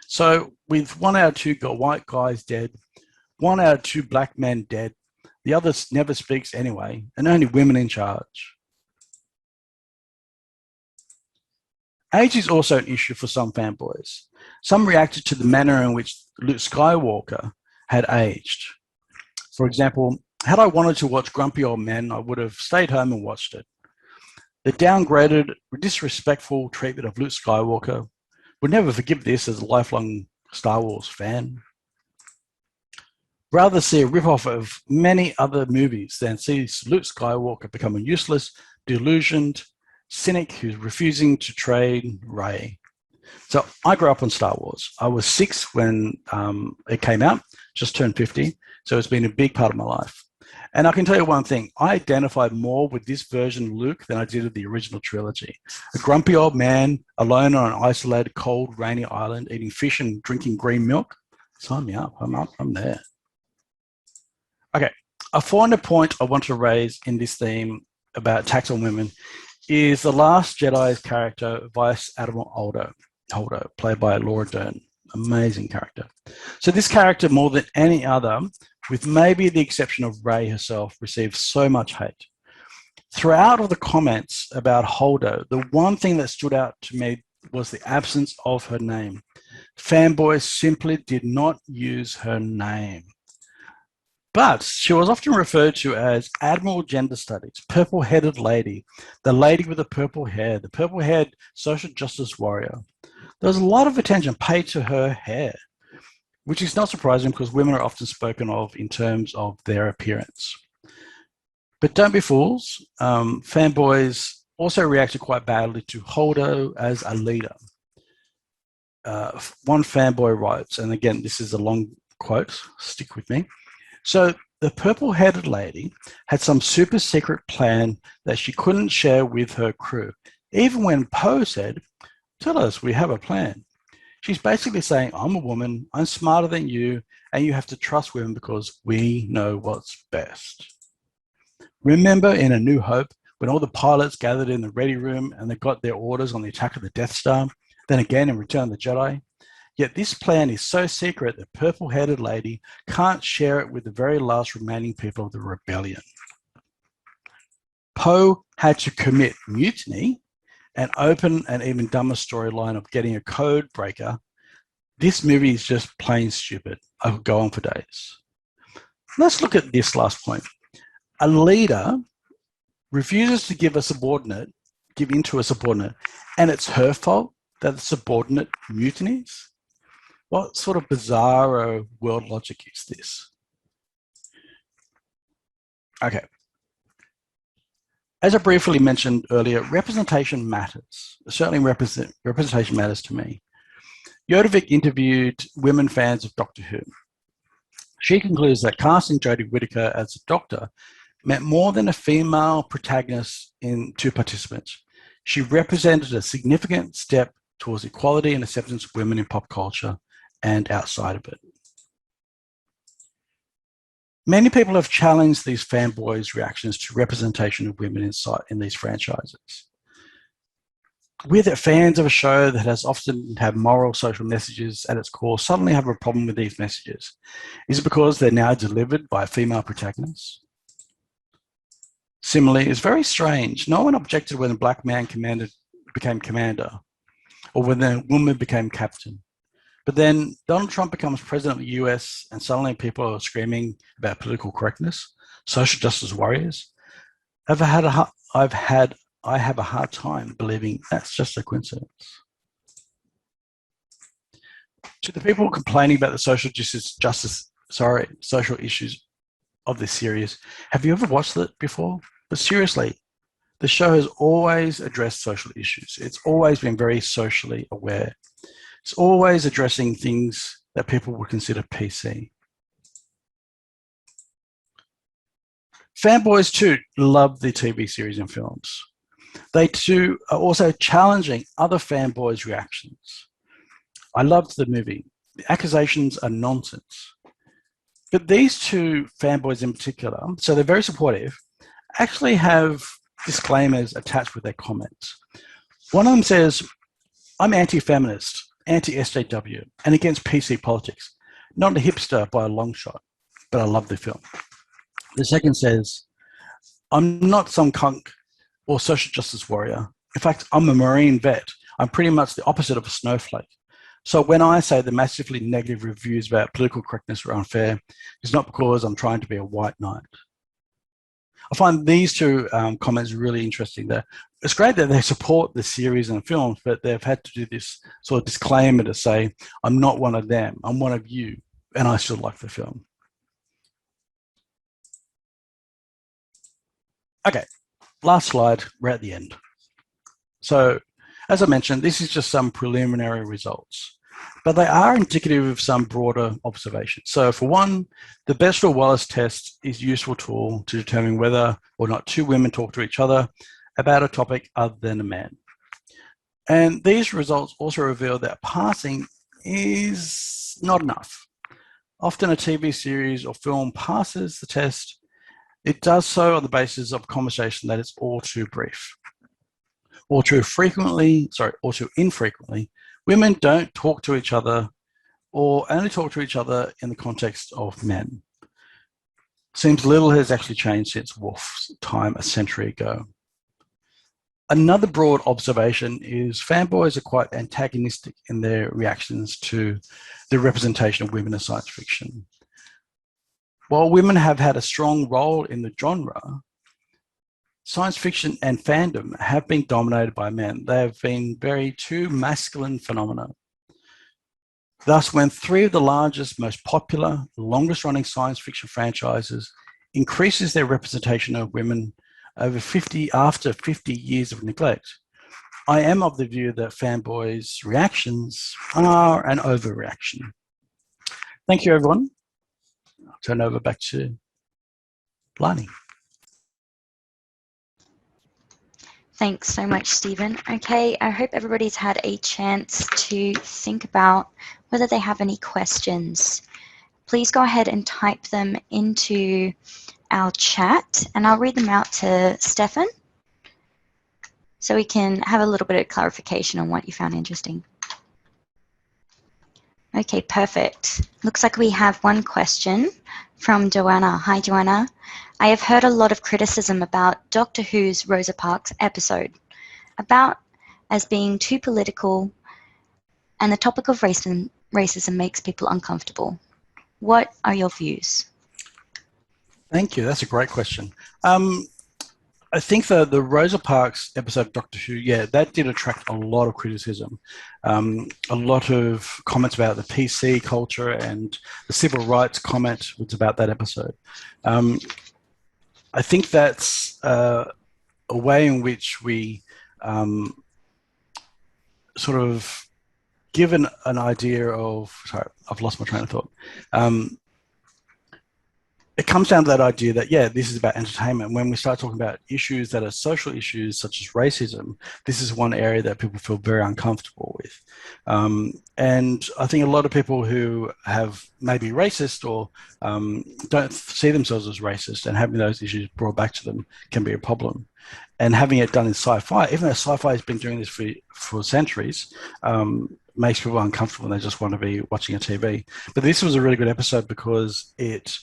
So with 1 out of 2 white guys dead, 1 out of 2 black men dead, the other never speaks anyway, and only women in charge. Age is also an issue for some fanboys. Some reacted to the manner in which Luke Skywalker had aged. For example, had I wanted to watch Grumpy Old Men, I would have stayed home and watched it. The downgraded, disrespectful treatment of Luke Skywalker would never forgive this as a lifelong Star Wars fan. Rather see a rip-off of many other movies than see Luke Skywalker become a useless, delusioned cynic who's refusing to trade Rey. So I grew up on Star Wars. I was 6 when it came out, just turned 50. So it's been a big part of my life. And I can tell you one thing, I identified more with this version of Luke than I did with the original trilogy. A grumpy old man alone on an isolated, cold, rainy island, eating fish and drinking green milk. Sign me up, I'm there. Okay, a final point I want to raise in this theme about attacks on women is the Last Jedi's character, Vice Admiral Holdo, played by Laura Dern. Amazing character. So this character, more than any other, with maybe the exception of Rey herself, received so much hate. Throughout all the comments about Holdo, the one thing that stood out to me was the absence of her name. Fanboys simply did not use her name. But she was often referred to as Admiral Gender Studies, purple-headed lady, the lady with the purple hair, the purple-haired social justice warrior. There was a lot of attention paid to her hair, which is not surprising because women are often spoken of in terms of their appearance. But don't be fools. Fanboys also reacted quite badly to Holdo as a leader. One fanboy writes, and again, this is a long quote, stick with me. So the purple-headed lady had some super secret plan that she couldn't share with her crew. Even when Poe said, "Tell us, we have a plan." She's basically saying, I'm a woman, I'm smarter than you, and you have to trust women because we know what's best. Remember in A New Hope, when all the pilots gathered in the ready room and they got their orders on the attack of the Death Star, then again in Return of the Jedi? Yet this plan is so secret that purple-headed lady can't share it with the very last remaining people of the rebellion. Poe had to commit mutiny and open an even dumber storyline of getting a code breaker. This movie is just plain stupid. I could go on for days. Let's look at this last point. A leader refuses to give in to a subordinate, and it's her fault that the subordinate mutinies? What sort of bizarro world logic is this? Okay. As I briefly mentioned earlier, representation matters. Certainly representation matters to me. Jodovich interviewed women fans of Doctor Who. She concludes that casting Jodie Whittaker as a doctor meant more than a female protagonist to participants. She represented a significant step towards equality and acceptance of women in pop culture and outside of it. Many people have challenged these fanboys' reactions to representation of women in these franchises. We that fans of a show that has often had moral social messages at its core suddenly have a problem with these messages. Is it because they're now delivered by a female protagonist? Similarly, it's very strange. No one objected when a black man became commander or when a woman became captain. But then Donald Trump becomes president of the US and suddenly people are screaming about political correctness, social justice warriors. I have a hard time believing that's just a coincidence. To the people complaining about the social issues of this series, have you ever watched it before? But seriously, the show has always addressed social issues. It's always been very socially aware. It's always addressing things that people would consider PC. Fanboys too love the TV series and films. They too are also challenging other fanboys' reactions. I loved the movie. The accusations are nonsense. But these two fanboys in particular, so they're very supportive, actually have disclaimers attached with their comments. One of them says, I'm anti-feminist, anti-SJW, and against PC politics. Not a hipster by a long shot, but I love the film. The second says, I'm not some cunt or social justice warrior. In fact, I'm a Marine vet. I'm pretty much the opposite of a snowflake. So when I say the massively negative reviews about political correctness are unfair, it's not because I'm trying to be a white knight. I find these two comments really interesting. It's great that they support the series and films, but they've had to do this sort of disclaimer to say, I'm not one of them, I'm one of you, and I still like the film. Okay, last slide, we're at the end. So, as I mentioned, this is just some preliminary results, but they are indicative of some broader observations. So for one, the Bechdel-Wallace test is a useful tool to determine whether or not two women talk to each other about a topic other than a man. And these results also reveal that passing is not enough. Often a TV series or film passes the test, it does so on the basis of conversation that is all too brief. Or too infrequently, women don't talk to each other or only talk to each other in the context of men. Seems little has actually changed since Woolf's time a century ago. Another broad observation is fanboys are quite antagonistic in their reactions to the representation of women in science fiction. While women have had a strong role in the genre, science fiction and fandom have been dominated by men. They have been very two masculine phenomena. Thus, when three of the largest, most popular, longest running science fiction franchises increases their representation of women after 50 years of neglect, I am of the view that fanboys' reactions are an overreaction. Thank you, everyone. I'll turn over back to Lani. Thanks so much, Stephen. Okay, I hope everybody's had a chance to think about whether they have any questions. Please go ahead and type them into our chat, and I'll read them out to Stefan so we can have a little bit of clarification on what you found interesting. Okay, perfect. Looks like we have one question from Joanna. Hi, Joanna. I have heard a lot of criticism about Doctor Who's Rosa Parks episode about as being too political, and the topic of racism makes people uncomfortable. What are your views? Thank you. That's a great question. I think the Rosa Parks episode of Doctor Who, yeah, that did attract a lot of criticism. A lot of comments about the PC culture, and the civil rights comment was about that episode. I think that's a way in which we sort of given an idea of, sorry, I've lost my train of thought. It comes down to that idea that, yeah, this is about entertainment. When we start talking about issues that are social issues, such as racism, this is one area that people feel very uncomfortable with. And I think a lot of people who have maybe racist or don't see themselves as racist, and having those issues brought back to them can be a problem. And having it done in sci-fi, even though sci-fi has been doing this for centuries, makes people uncomfortable and they just want to be watching a TV. But this was a really good episode because it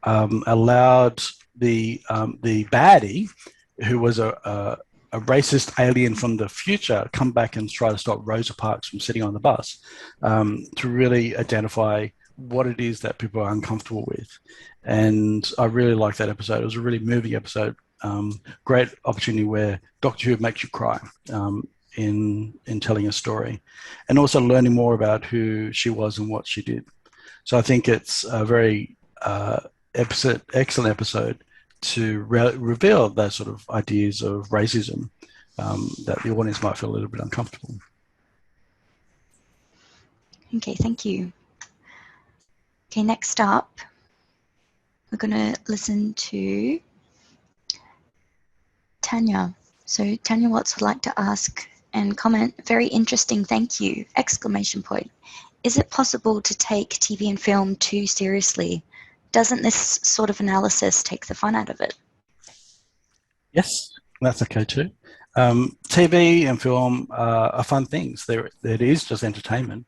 allowed the baddie, who was a racist alien from the future, come back and try to stop Rosa Parks from sitting on the bus, to really identify what it is that people are uncomfortable with. And I really liked that episode. It was a really moving episode. Great opportunity where Doctor Who makes you cry in telling a story, and also learning more about who she was and what she did. So I think it's a very excellent episode to reveal those sort of ideas of racism that the audience might feel a little bit uncomfortable. Okay, thank you. Okay, next up, we're going to listen to Tanya. So Tanya Watts would like to ask and comment, very interesting, thank you, exclamation point. Is it possible to take TV and film too seriously? Doesn't this sort of analysis take the fun out of it? Yes, that's okay too. TV and film are fun things. It is just entertainment.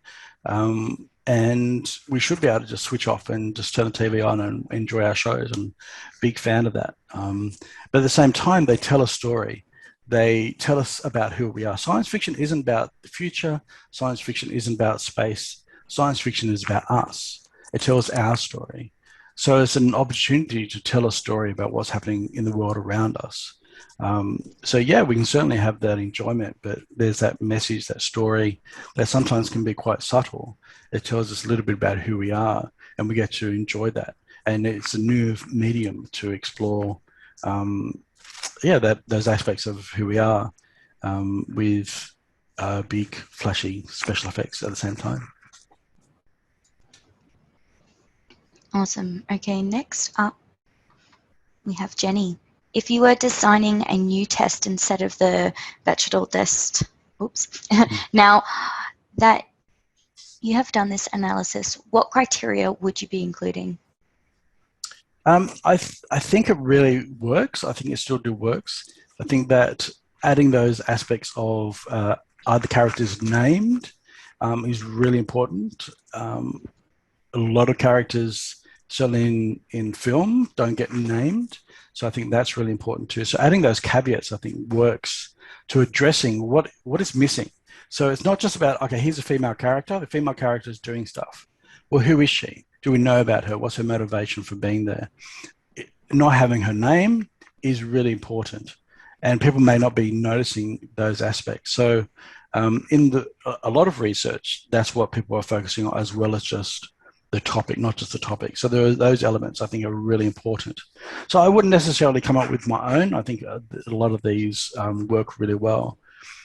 And we should be able to just switch off and just turn the TV on and enjoy our shows. I'm a big fan of that. But at the same time, they tell a story. They tell us about who we are. Science fiction isn't about the future. Science fiction isn't about space. Science fiction is about us. It tells our story. So it's an opportunity to tell a story about what's happening in the world around us. So yeah, we can certainly have that enjoyment, but there's that message, that story that sometimes can be quite subtle. It tells us a little bit about who we are, and we get to enjoy that. And it's a new medium to explore, those aspects of who we are with big, flashy special effects at the same time. Awesome. Okay, next up, we have Jenny. If you were designing a new test instead of the Bechdel test, now that you have done this analysis, what criteria would you be including? I think it really works. I think it still works. I think that adding those aspects of are the characters named is really important. A lot of characters, certainly in film, don't get named. So I think that's really important too. So adding those caveats, I think, works to addressing what is missing. So it's not just about, okay, here's a female character. The female character is doing stuff. Well, who is she? Do we know about her? What's her motivation for being there? Not having her name is really important. And people may not be noticing those aspects. So in a lot of research, that's what people are focusing on, as well as just the topic, not just the topic. So there are those elements I think are really important. So I wouldn't necessarily come up with my own. I think a lot of these work really well.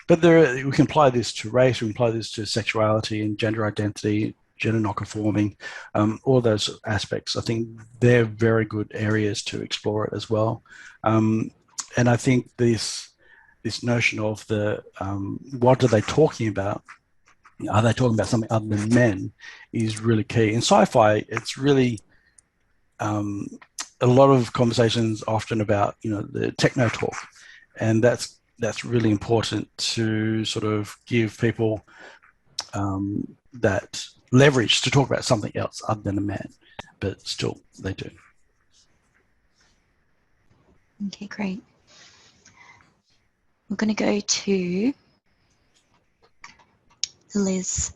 But we can apply this to race, we can apply this to sexuality and gender identity, gender non-conforming, all those aspects. I think they're very good areas to explore it as well. And I think this notion of what are they talking about? Are they talking about something other than men is really key. In sci-fi, it's really a lot of conversations often about, the techno talk. And that's really important to sort of give people that leverage to talk about something else other than a man, but still they do. Okay, great. We're going to go to Liz.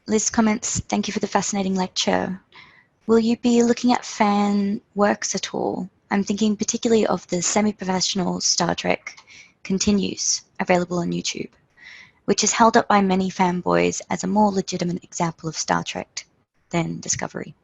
Liz comments, thank you for the fascinating lecture. Will you be looking at fan works at all? I'm thinking particularly of the semi-professional Star Trek Continues, available on YouTube, which is held up by many fanboys as a more legitimate example of Star Trek than Discovery.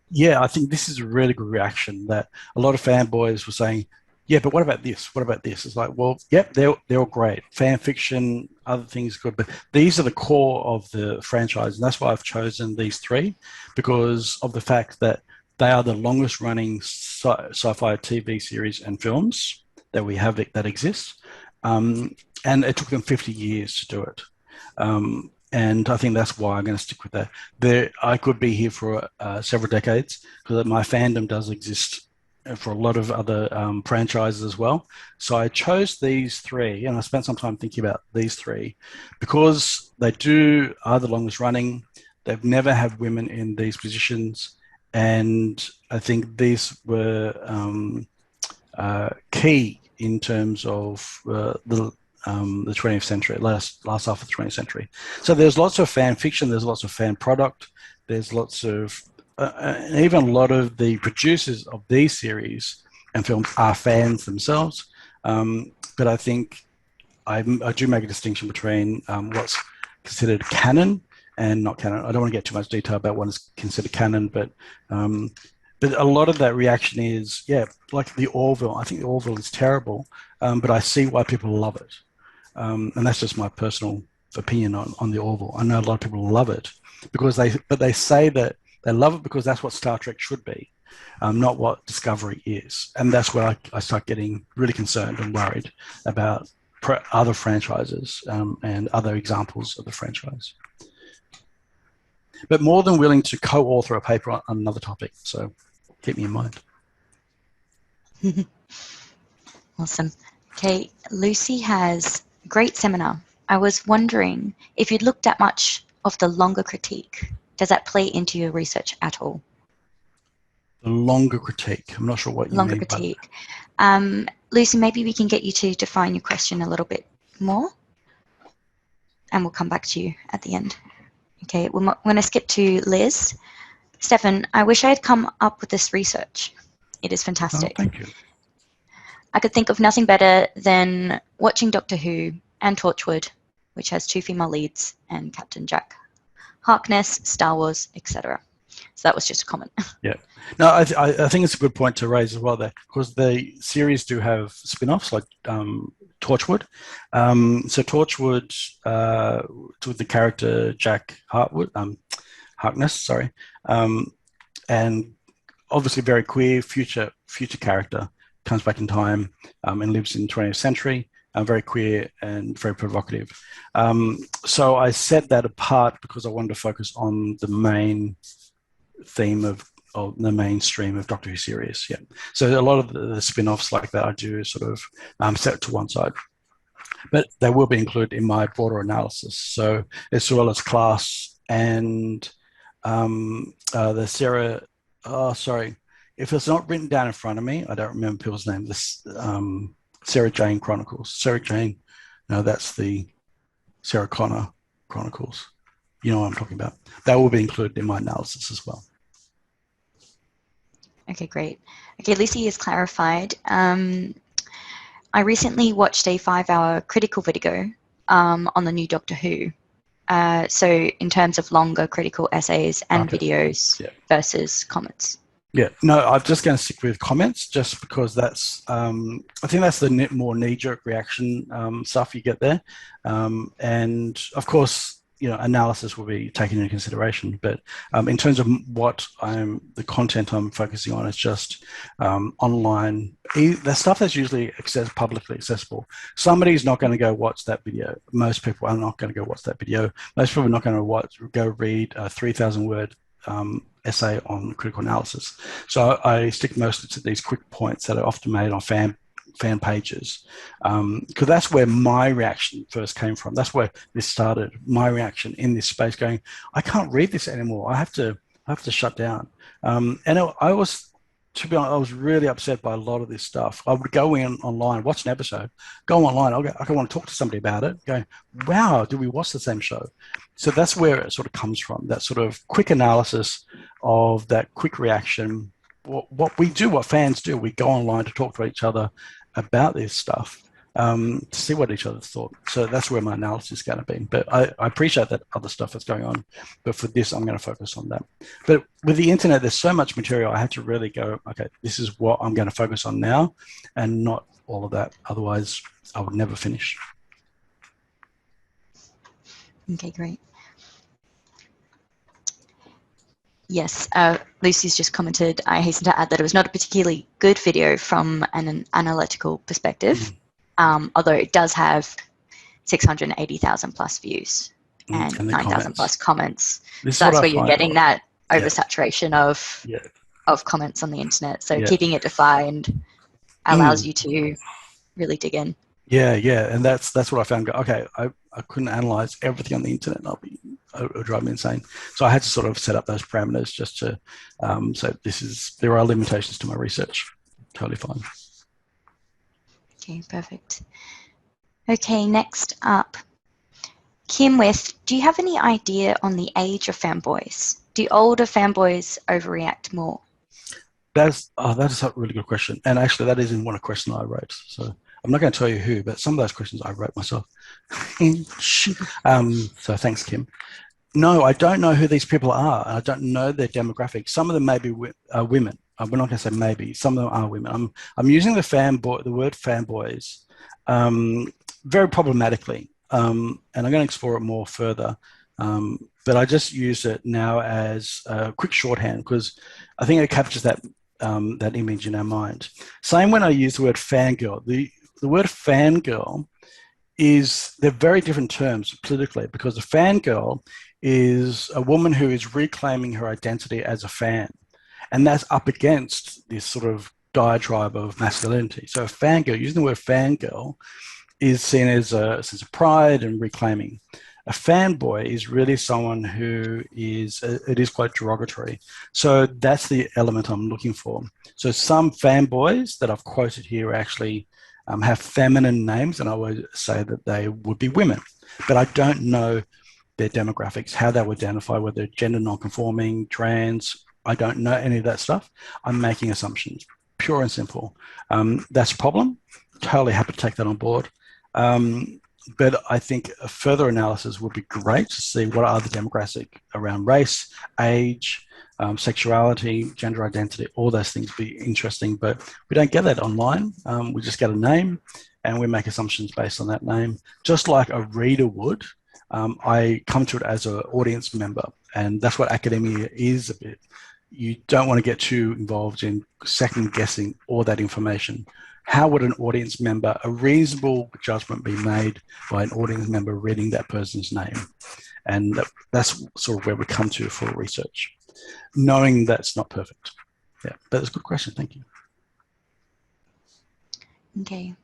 Yeah, I think this is a really good reaction that a lot of fanboys were saying, yeah, but what about this? What about this? It's like, well, yep, they're all great. Fan fiction, other things good, but these are the core of the franchise. And that's why I've chosen these three, because of the fact that they are the longest running sci-fi TV series and films that we have that exist. And it took them 50 years to do it. And I think that's why I'm going to stick with that. I could be here for several decades, because my fandom does exist for a lot of other franchises as well. So I chose these three, and I spent some time thinking about these three because they are the longest running. They've never had women in these positions, and I think these were key in terms of the 20th century, last half of the 20th century. So there's lots of fan fiction, there's lots of fan product, there's lots of and even a lot of the producers of these series and films are fans themselves. But I think I do make a distinction between what's considered canon and not canon. I don't want to get too much detail about what is considered canon, but a lot of that reaction is, yeah, like the Orville. I think the Orville is terrible, but I see why people love it. And that's just my personal opinion on the Orville. I know a lot of people love it because they say that they love it because that's what Star Trek should be, not what Discovery is. And that's where I start getting really concerned and worried about other franchises and other examples of the franchise. But more than willing to co-author a paper on another topic. So keep me in mind. Awesome. Okay, Lucy has a great seminar. I was wondering if you'd looked at much of the longer critique. Does that play into your research at all? The longer critique. I'm not sure what you Longer mean by that. critique. Lucy, maybe we can get you to define your question a little bit more, and we'll come back to you at the end. Okay, we're going to skip to Liz. Stephen, I wish I had come up with this research. It is Oh, fantastic. thank you. I could think of nothing better than watching Doctor Who and Torchwood, which has 2 female leads, and Captain Jack Harkness, Star Wars, etc. So that was just a comment. Yeah. No, I think it's a good point to raise as well there, because the series do have spin-offs like Torchwood. So Torchwood, with the character Jack Harkness, sorry, and obviously very queer future character, comes back in time and lives in the 20th century. Very queer and very provocative. So I set that apart because I wanted to focus on the main theme of the mainstream of Doctor Who series. Yeah. So a lot of the spin-offs like that I do sort of set to one side. But they will be included in my broader analysis. So as well as class and the Sarah, if it's not written down in front of me, I don't remember people's names. This Sarah Jane Chronicles. Sarah Jane, no, that's the Sarah Connor Chronicles. You know what I'm talking about. That will be included in my analysis as well. Okay, great. Okay, Lucy has clarified. I recently watched a 5-hour critical video on the new Doctor Who. So in terms of longer critical essays and videos versus comments. Yeah, no, I'm just going to stick with comments just because that's, I think that's the more knee-jerk reaction stuff you get there. And of course, you know, analysis will be taken into consideration. But in terms of the content I'm focusing on is just online, the stuff that's usually publicly accessible. Somebody's not going to go watch that video. Most people are not going to go watch that video. Most people are not going to go read a 3,000-word essay on critical analysis. So I stick mostly to these quick points that are often made on fan pages, because that's where my reaction first came from. That's where this started, my reaction in this space going, I can't read this anymore. I have to shut down. And I was, to be honest, I was really upset by a lot of this stuff. I would go in online, watch an episode, go online, I want to talk to somebody about it, go, wow, did we watch the same show? So that's where it sort of comes from, that sort of quick analysis of that quick reaction. What we do, what fans do, we go online to talk to each other about this stuff, to see what each other thought. So that's where my analysis is going to be. But I appreciate that other stuff that's going on. But for this, I'm going to focus on that. But with the internet, there's so much material. I had to really go, okay, this is what I'm going to focus on now and not all of that. Otherwise, I would never finish. Okay, great. Yes, Lucy's just commented, I hasten to add that it was not a particularly good video from an analytical perspective, although it does have 680,000 plus views and 9,000 plus comments. So that's where you're getting that oversaturation of comments on the internet. So keeping it defined allows you to really dig in. Yeah, and that's what I found. Okay, I couldn't analyze everything on the internet. It would drive me insane. So I had to sort of set up those parameters just to, so there are limitations to my research. Totally fine. Okay, perfect. Okay, next up, Kim with, do you have any idea on the age of fanboys? Do older fanboys overreact more? That is a really good question. And actually that isn't one question I wrote. So I'm not going to tell you who, but some of those questions I wrote myself. So thanks, Kim. No, I don't know who these people are. I don't know their demographics. Some of them may be women. We're not going to say maybe. Some of them are women. I'm using the word fanboys very problematically, and I'm going to explore it more further. But I just use it now as a quick shorthand because I think it captures that image in our mind. Same when I use the word fangirl. The word fangirl they're very different terms politically, because a fangirl is a woman who is reclaiming her identity as a fan. And that's up against this sort of diatribe of masculinity. So a fangirl, using the word fangirl, is seen as a sense of pride and reclaiming. A fanboy is really someone who is, it is quite derogatory. So that's the element I'm looking for. So some fanboys that I've quoted here actually have feminine names, and I would say that they would be women, but I don't know their demographics, how they would identify, whether they're gender non-conforming, trans. I don't know any of that stuff. I'm making assumptions, pure and simple. That's a problem. Totally happy to take that on board. But I think a further analysis would be great to see what are the demographics around race, age, sexuality, gender identity, all those things would be interesting, but we don't get that online. We just get a name and we make assumptions based on that name, just like a reader would. I come to it as an audience member, and that's what academia is a bit. You don't want to get too involved in second guessing all that information. How would an audience member, a reasonable judgment be made by an audience member reading that person's name? And that's sort of where we come to for research, knowing that's not perfect. Yeah, but it's a good question. Thank you. Okay.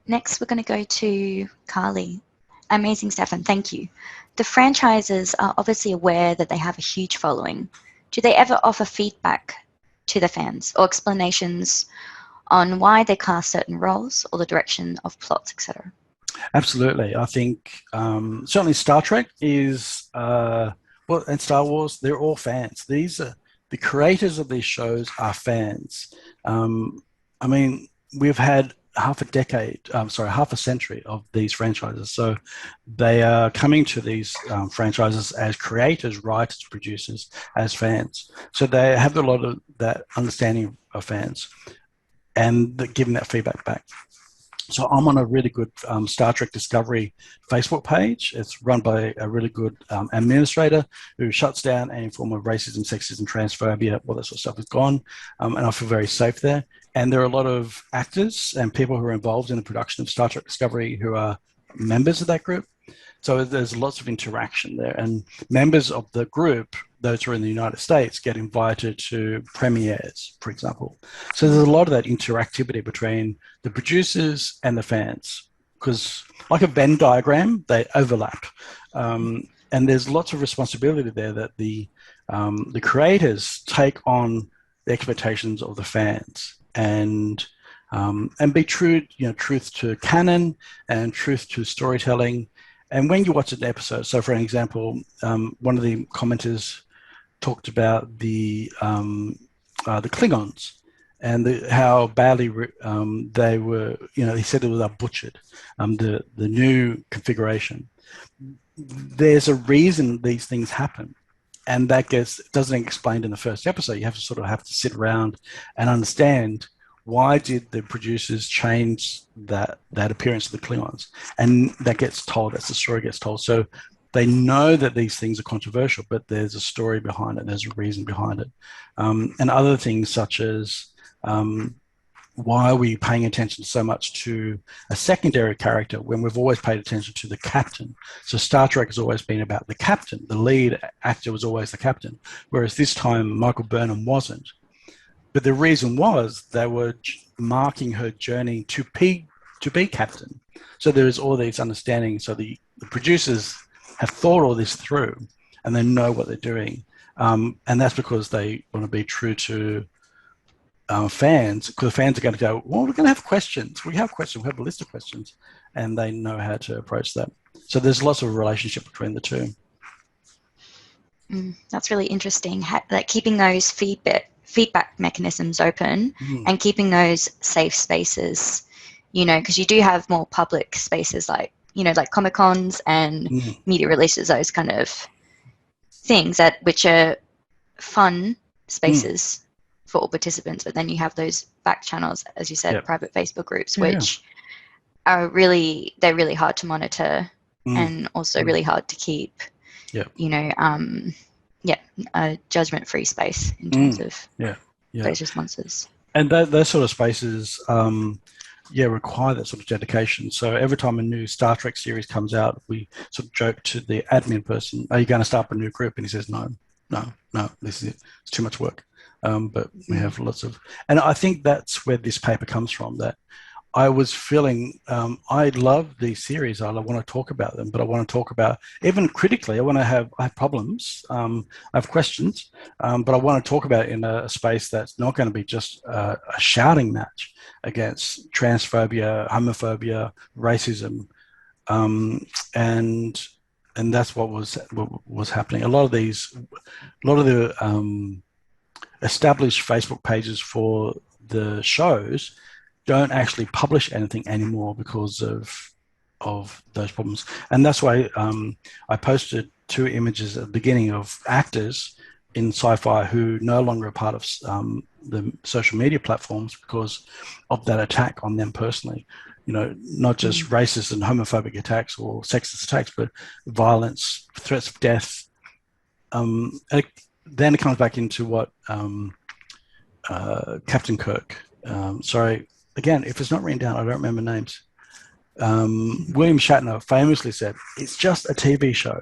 Next, we're going to go to Carly. Amazing, Stefan. Thank you. The franchises are obviously aware that they have a huge following. Do they ever offer feedback to the fans or explanations on why they cast certain roles or the direction of plots, etc.? Absolutely. I think certainly Star Trek is, well, and Star Wars, they're all fans. These are the creators of these shows are fans. I mean, we've had half a century of these franchises. So they are coming to these franchises as creators, writers, producers, as fans. So they have a lot of that understanding of fans and giving that feedback back. So I'm on a really good Star Trek Discovery Facebook page. It's run by a really good administrator who shuts down any form of racism, sexism, transphobia, all that sort of stuff is gone. And I feel very safe there. And there are a lot of actors and people who are involved in the production of Star Trek Discovery who are members of that group. So there's lots of interaction there. And members of the group, those who are in the United States, get invited to premieres, for example. So there's a lot of that interactivity between the producers and the fans, because like a Venn diagram, they overlap. And there's lots of responsibility there that the creators take on the expectations of the fans and be true, truth to canon and truth to storytelling. And when you watch an episode, so for an example, one of the commenters talked about the Klingons and how badly they were, he said it was butchered, the new configuration. There's a reason these things happen. And that doesn't explained in the first episode. You have to sit around and understand, why did the producers change that appearance of the Klingons? And that gets told, as the story gets told. So they know that these things are controversial, but there's a story behind it. There's a reason behind it. And other things such as why are we paying attention so much to a secondary character when we've always paid attention to the captain? So Star Trek has always been about the captain. The lead actor was always the captain, whereas this time Michael Burnham wasn't. But the reason was they were marking her journey to be captain. So there is all these understandings. So the producers have thought all this through and they know what they're doing. And that's because they want to be true to fans, because fans are going to go, well, we're going to have questions. We have questions. We have a list of questions, and they know how to approach that. So there's lots of relationship between the two. That's really interesting. Like keeping those feedback mechanisms open and keeping those safe spaces, because you do have more public spaces like Comic-Cons and media releases, those kind of things which are fun spaces for all participants, but then you have those back channels, as you said, private Facebook groups, which are really hard to monitor and also really hard to keep, a judgment-free space in terms of those responses. And those sort of spaces, require that sort of dedication. So every time a new Star Trek series comes out, we sort of joke to the admin person, are you going to start a new group? And he says, no, this is it. It's too much work. but we have lots of, and I think that's where this paper comes from, that I was feeling, I love these series. I want to talk about them, but I want to talk about, even critically, I have problems. I have questions, but I want to talk about it in a space that's not going to be just a shouting match against transphobia, homophobia, racism. And that's what was happening. A lot of the established Facebook pages for the shows don't actually publish anything anymore because of those problems. And that's why I posted 2 images at the beginning of actors in sci-fi who no longer are part of the social media platforms because of that attack on them personally. Not just racist and homophobic attacks or sexist attacks, but violence, threats of death. Then it comes back into what Captain Kirk, sorry, again, if it's not written down, I don't remember names. William Shatner famously said, "It's just a TV show."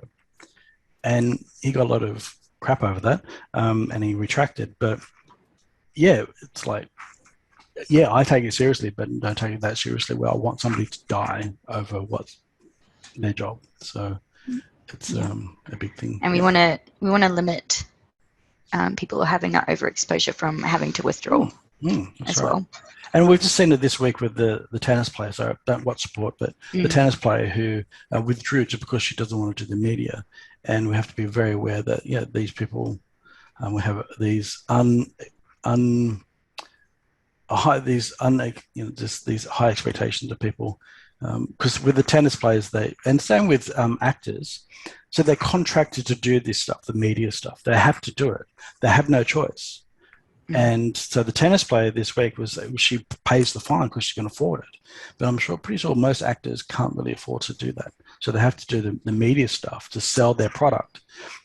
And he got a lot of crap over that, and he retracted. But yeah, it's like, yeah, I take it seriously, but don't take it that seriously. Well, I want somebody to die over what's their job. So it's a big thing. And we want to limit people having that overexposure from having to withdraw as well. And we've just seen it this week with the tennis player. So I don't watch sport, but the tennis player who withdrew just because she doesn't want to do the media. And we have to be very aware that these people, we have these these high expectations of people. Because with the tennis players, and same with actors, so they're contracted to do this stuff, the media stuff. They have to do it. They have no choice. And so the tennis player this week she pays the fine because she can afford it. But I'm pretty sure most actors can't really afford to do that. So they have to do the media stuff to sell their product.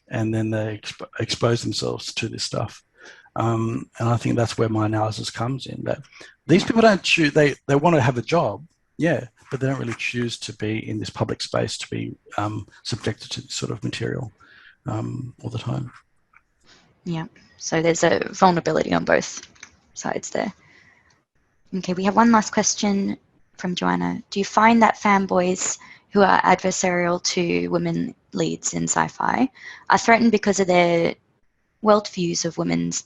And then they expose themselves to this stuff. And I think that's where my analysis comes in, that these people don't choose, they want to have a job, but they don't really choose to be in this public space, to be subjected to this sort of material all the time. Yeah, so there's a vulnerability on both sides there. Okay, we have one last question from Joanna. Do you find that fanboys who are adversarial to women leads in sci-fi are threatened because of their worldviews of women's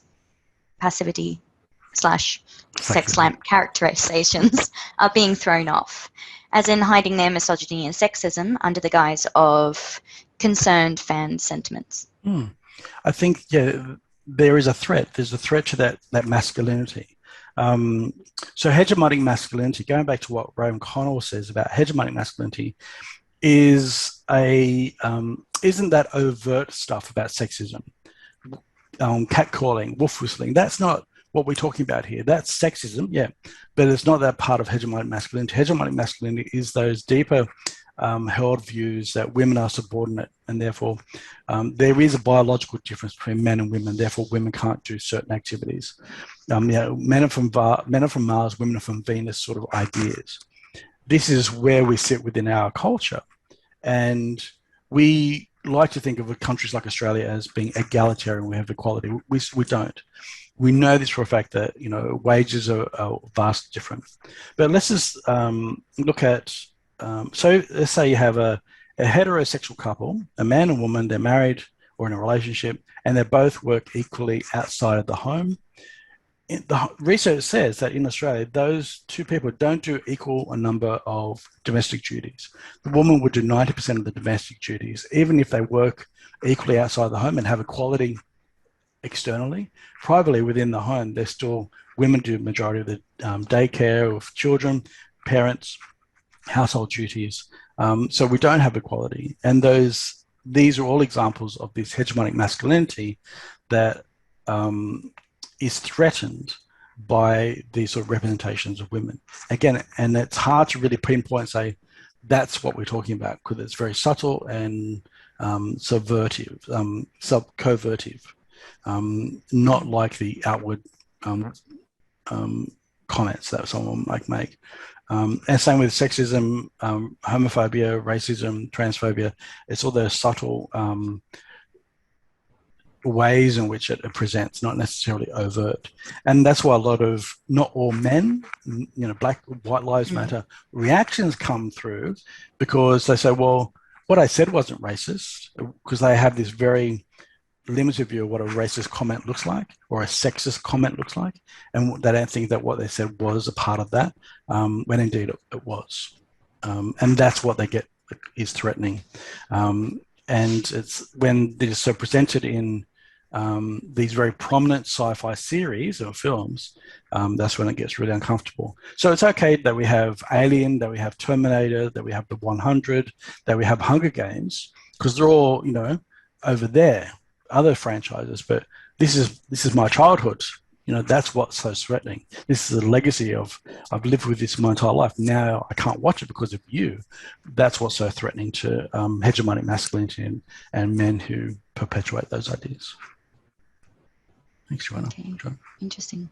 passivity / sex lamp characterizations are being thrown off, as in hiding their misogyny and sexism under the guise of concerned fan sentiments? I think, there is a threat. There's a threat to that masculinity. So hegemonic masculinity, going back to what Rowan Connell says about hegemonic masculinity, isn't that overt stuff about sexism, catcalling, wolf whistling. That's not what we're talking about here. That's sexism, but it's not that part of hegemonic masculinity. Hegemonic masculinity is those deeper held views that women are subordinate, and therefore there is a biological difference between men and women. Therefore, women can't do certain activities. Men are from Mars, women are from Venus, sort of ideas. This is where we sit within our culture, and we like to think of countries like Australia as being egalitarian. We have equality. We don't. We know this for a fact that wages are vastly different. But let's just look at. So let's say you have a heterosexual couple, a man and woman, they're married or in a relationship, and they both work equally outside of the home. The research says that in Australia, those two people don't do equal a number of domestic duties. The woman would do 90% of the domestic duties, even if they work equally outside the home and have equality externally. Privately within the home, women do the majority of the daycare of children, parents, household duties. So we don't have equality. And these are all examples of this hegemonic masculinity that is threatened by these sort of representations of women. Again, and it's hard to really pinpoint and say that's what we're talking about, because it's very subtle and subvertive, covertive, not like the outward comments that someone might make. And same with sexism, homophobia, racism, transphobia. It's all those subtle ways in which it presents, not necessarily overt. And that's why a lot of, not all men, Black, White Lives Matter reactions come through, because they say, well, what I said wasn't racist, because they have this very limited view of what a racist comment looks like or a sexist comment looks like. And they don't think that what they said was a part of that, when indeed it was. And that's what they get is threatening. And it's when they're so presented in these very prominent sci-fi series or films, that's when it gets really uncomfortable. So it's okay that we have Alien, that we have Terminator, that we have The 100, that we have Hunger Games, because they're all, over there, other franchises. But this is my childhood. That's what's so threatening. This is a legacy of, I've lived with this my entire life. Now I can't watch it because of you. That's what's so threatening to hegemonic masculinity and men who perpetuate those ideas. Thanks, Joanna. Okay, interesting.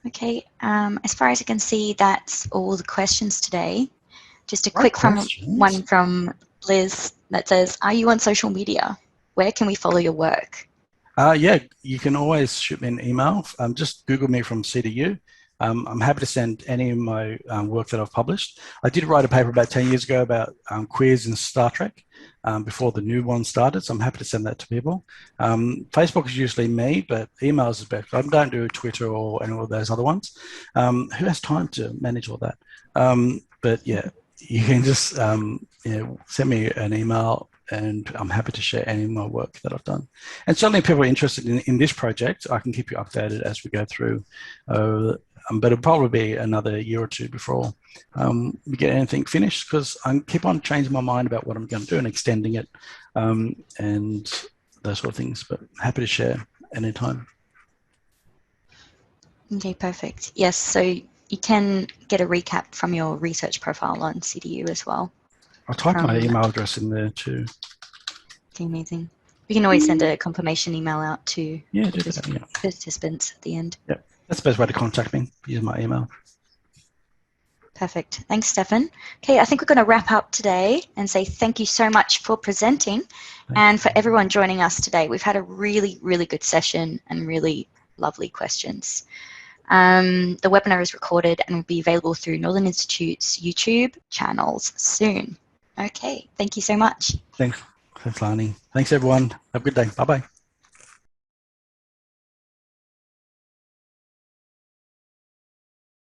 Okay, as far as I can see, that's all the questions today. Just a quick one from Liz that says, are you on social media? Where can we follow your work? Yeah, you can always shoot me an email. Just Google me from CDU. I'm happy to send any of my work that I've published. I did write a paper about 10 years ago about queers in Star Trek before the new one started, so I'm happy to send that to people. Facebook is usually me, but emails is better. I don't do Twitter or any of those other ones. Who has time to manage all that? But yeah, you can just send me an email, and I'm happy to share any of my work that I've done. And certainly if people are interested in this project, I can keep you updated as we go through. But it'll probably be another year or two before we get anything finished, because I keep on changing my mind about what I'm going to do and extending it and those sort of things. But happy to share anytime. Okay, perfect. Yes, so you can get a recap from your research profile on CDU as well. I'll type my email address in there too. Okay, amazing. We can always send a confirmation email out to participants at the end. Yeah, that's the best way to contact me, use my email. Perfect. Thanks, Stephen. Okay, I think we're going to wrap up today and say thank you so much for presenting and for everyone joining us today. We've had a really, really good session and really lovely questions. The webinar is recorded and will be available through Northern Institute's YouTube channels soon. Okay, thank you so much. Thanks, Lani. Thanks, everyone. Have a good day. Bye-bye.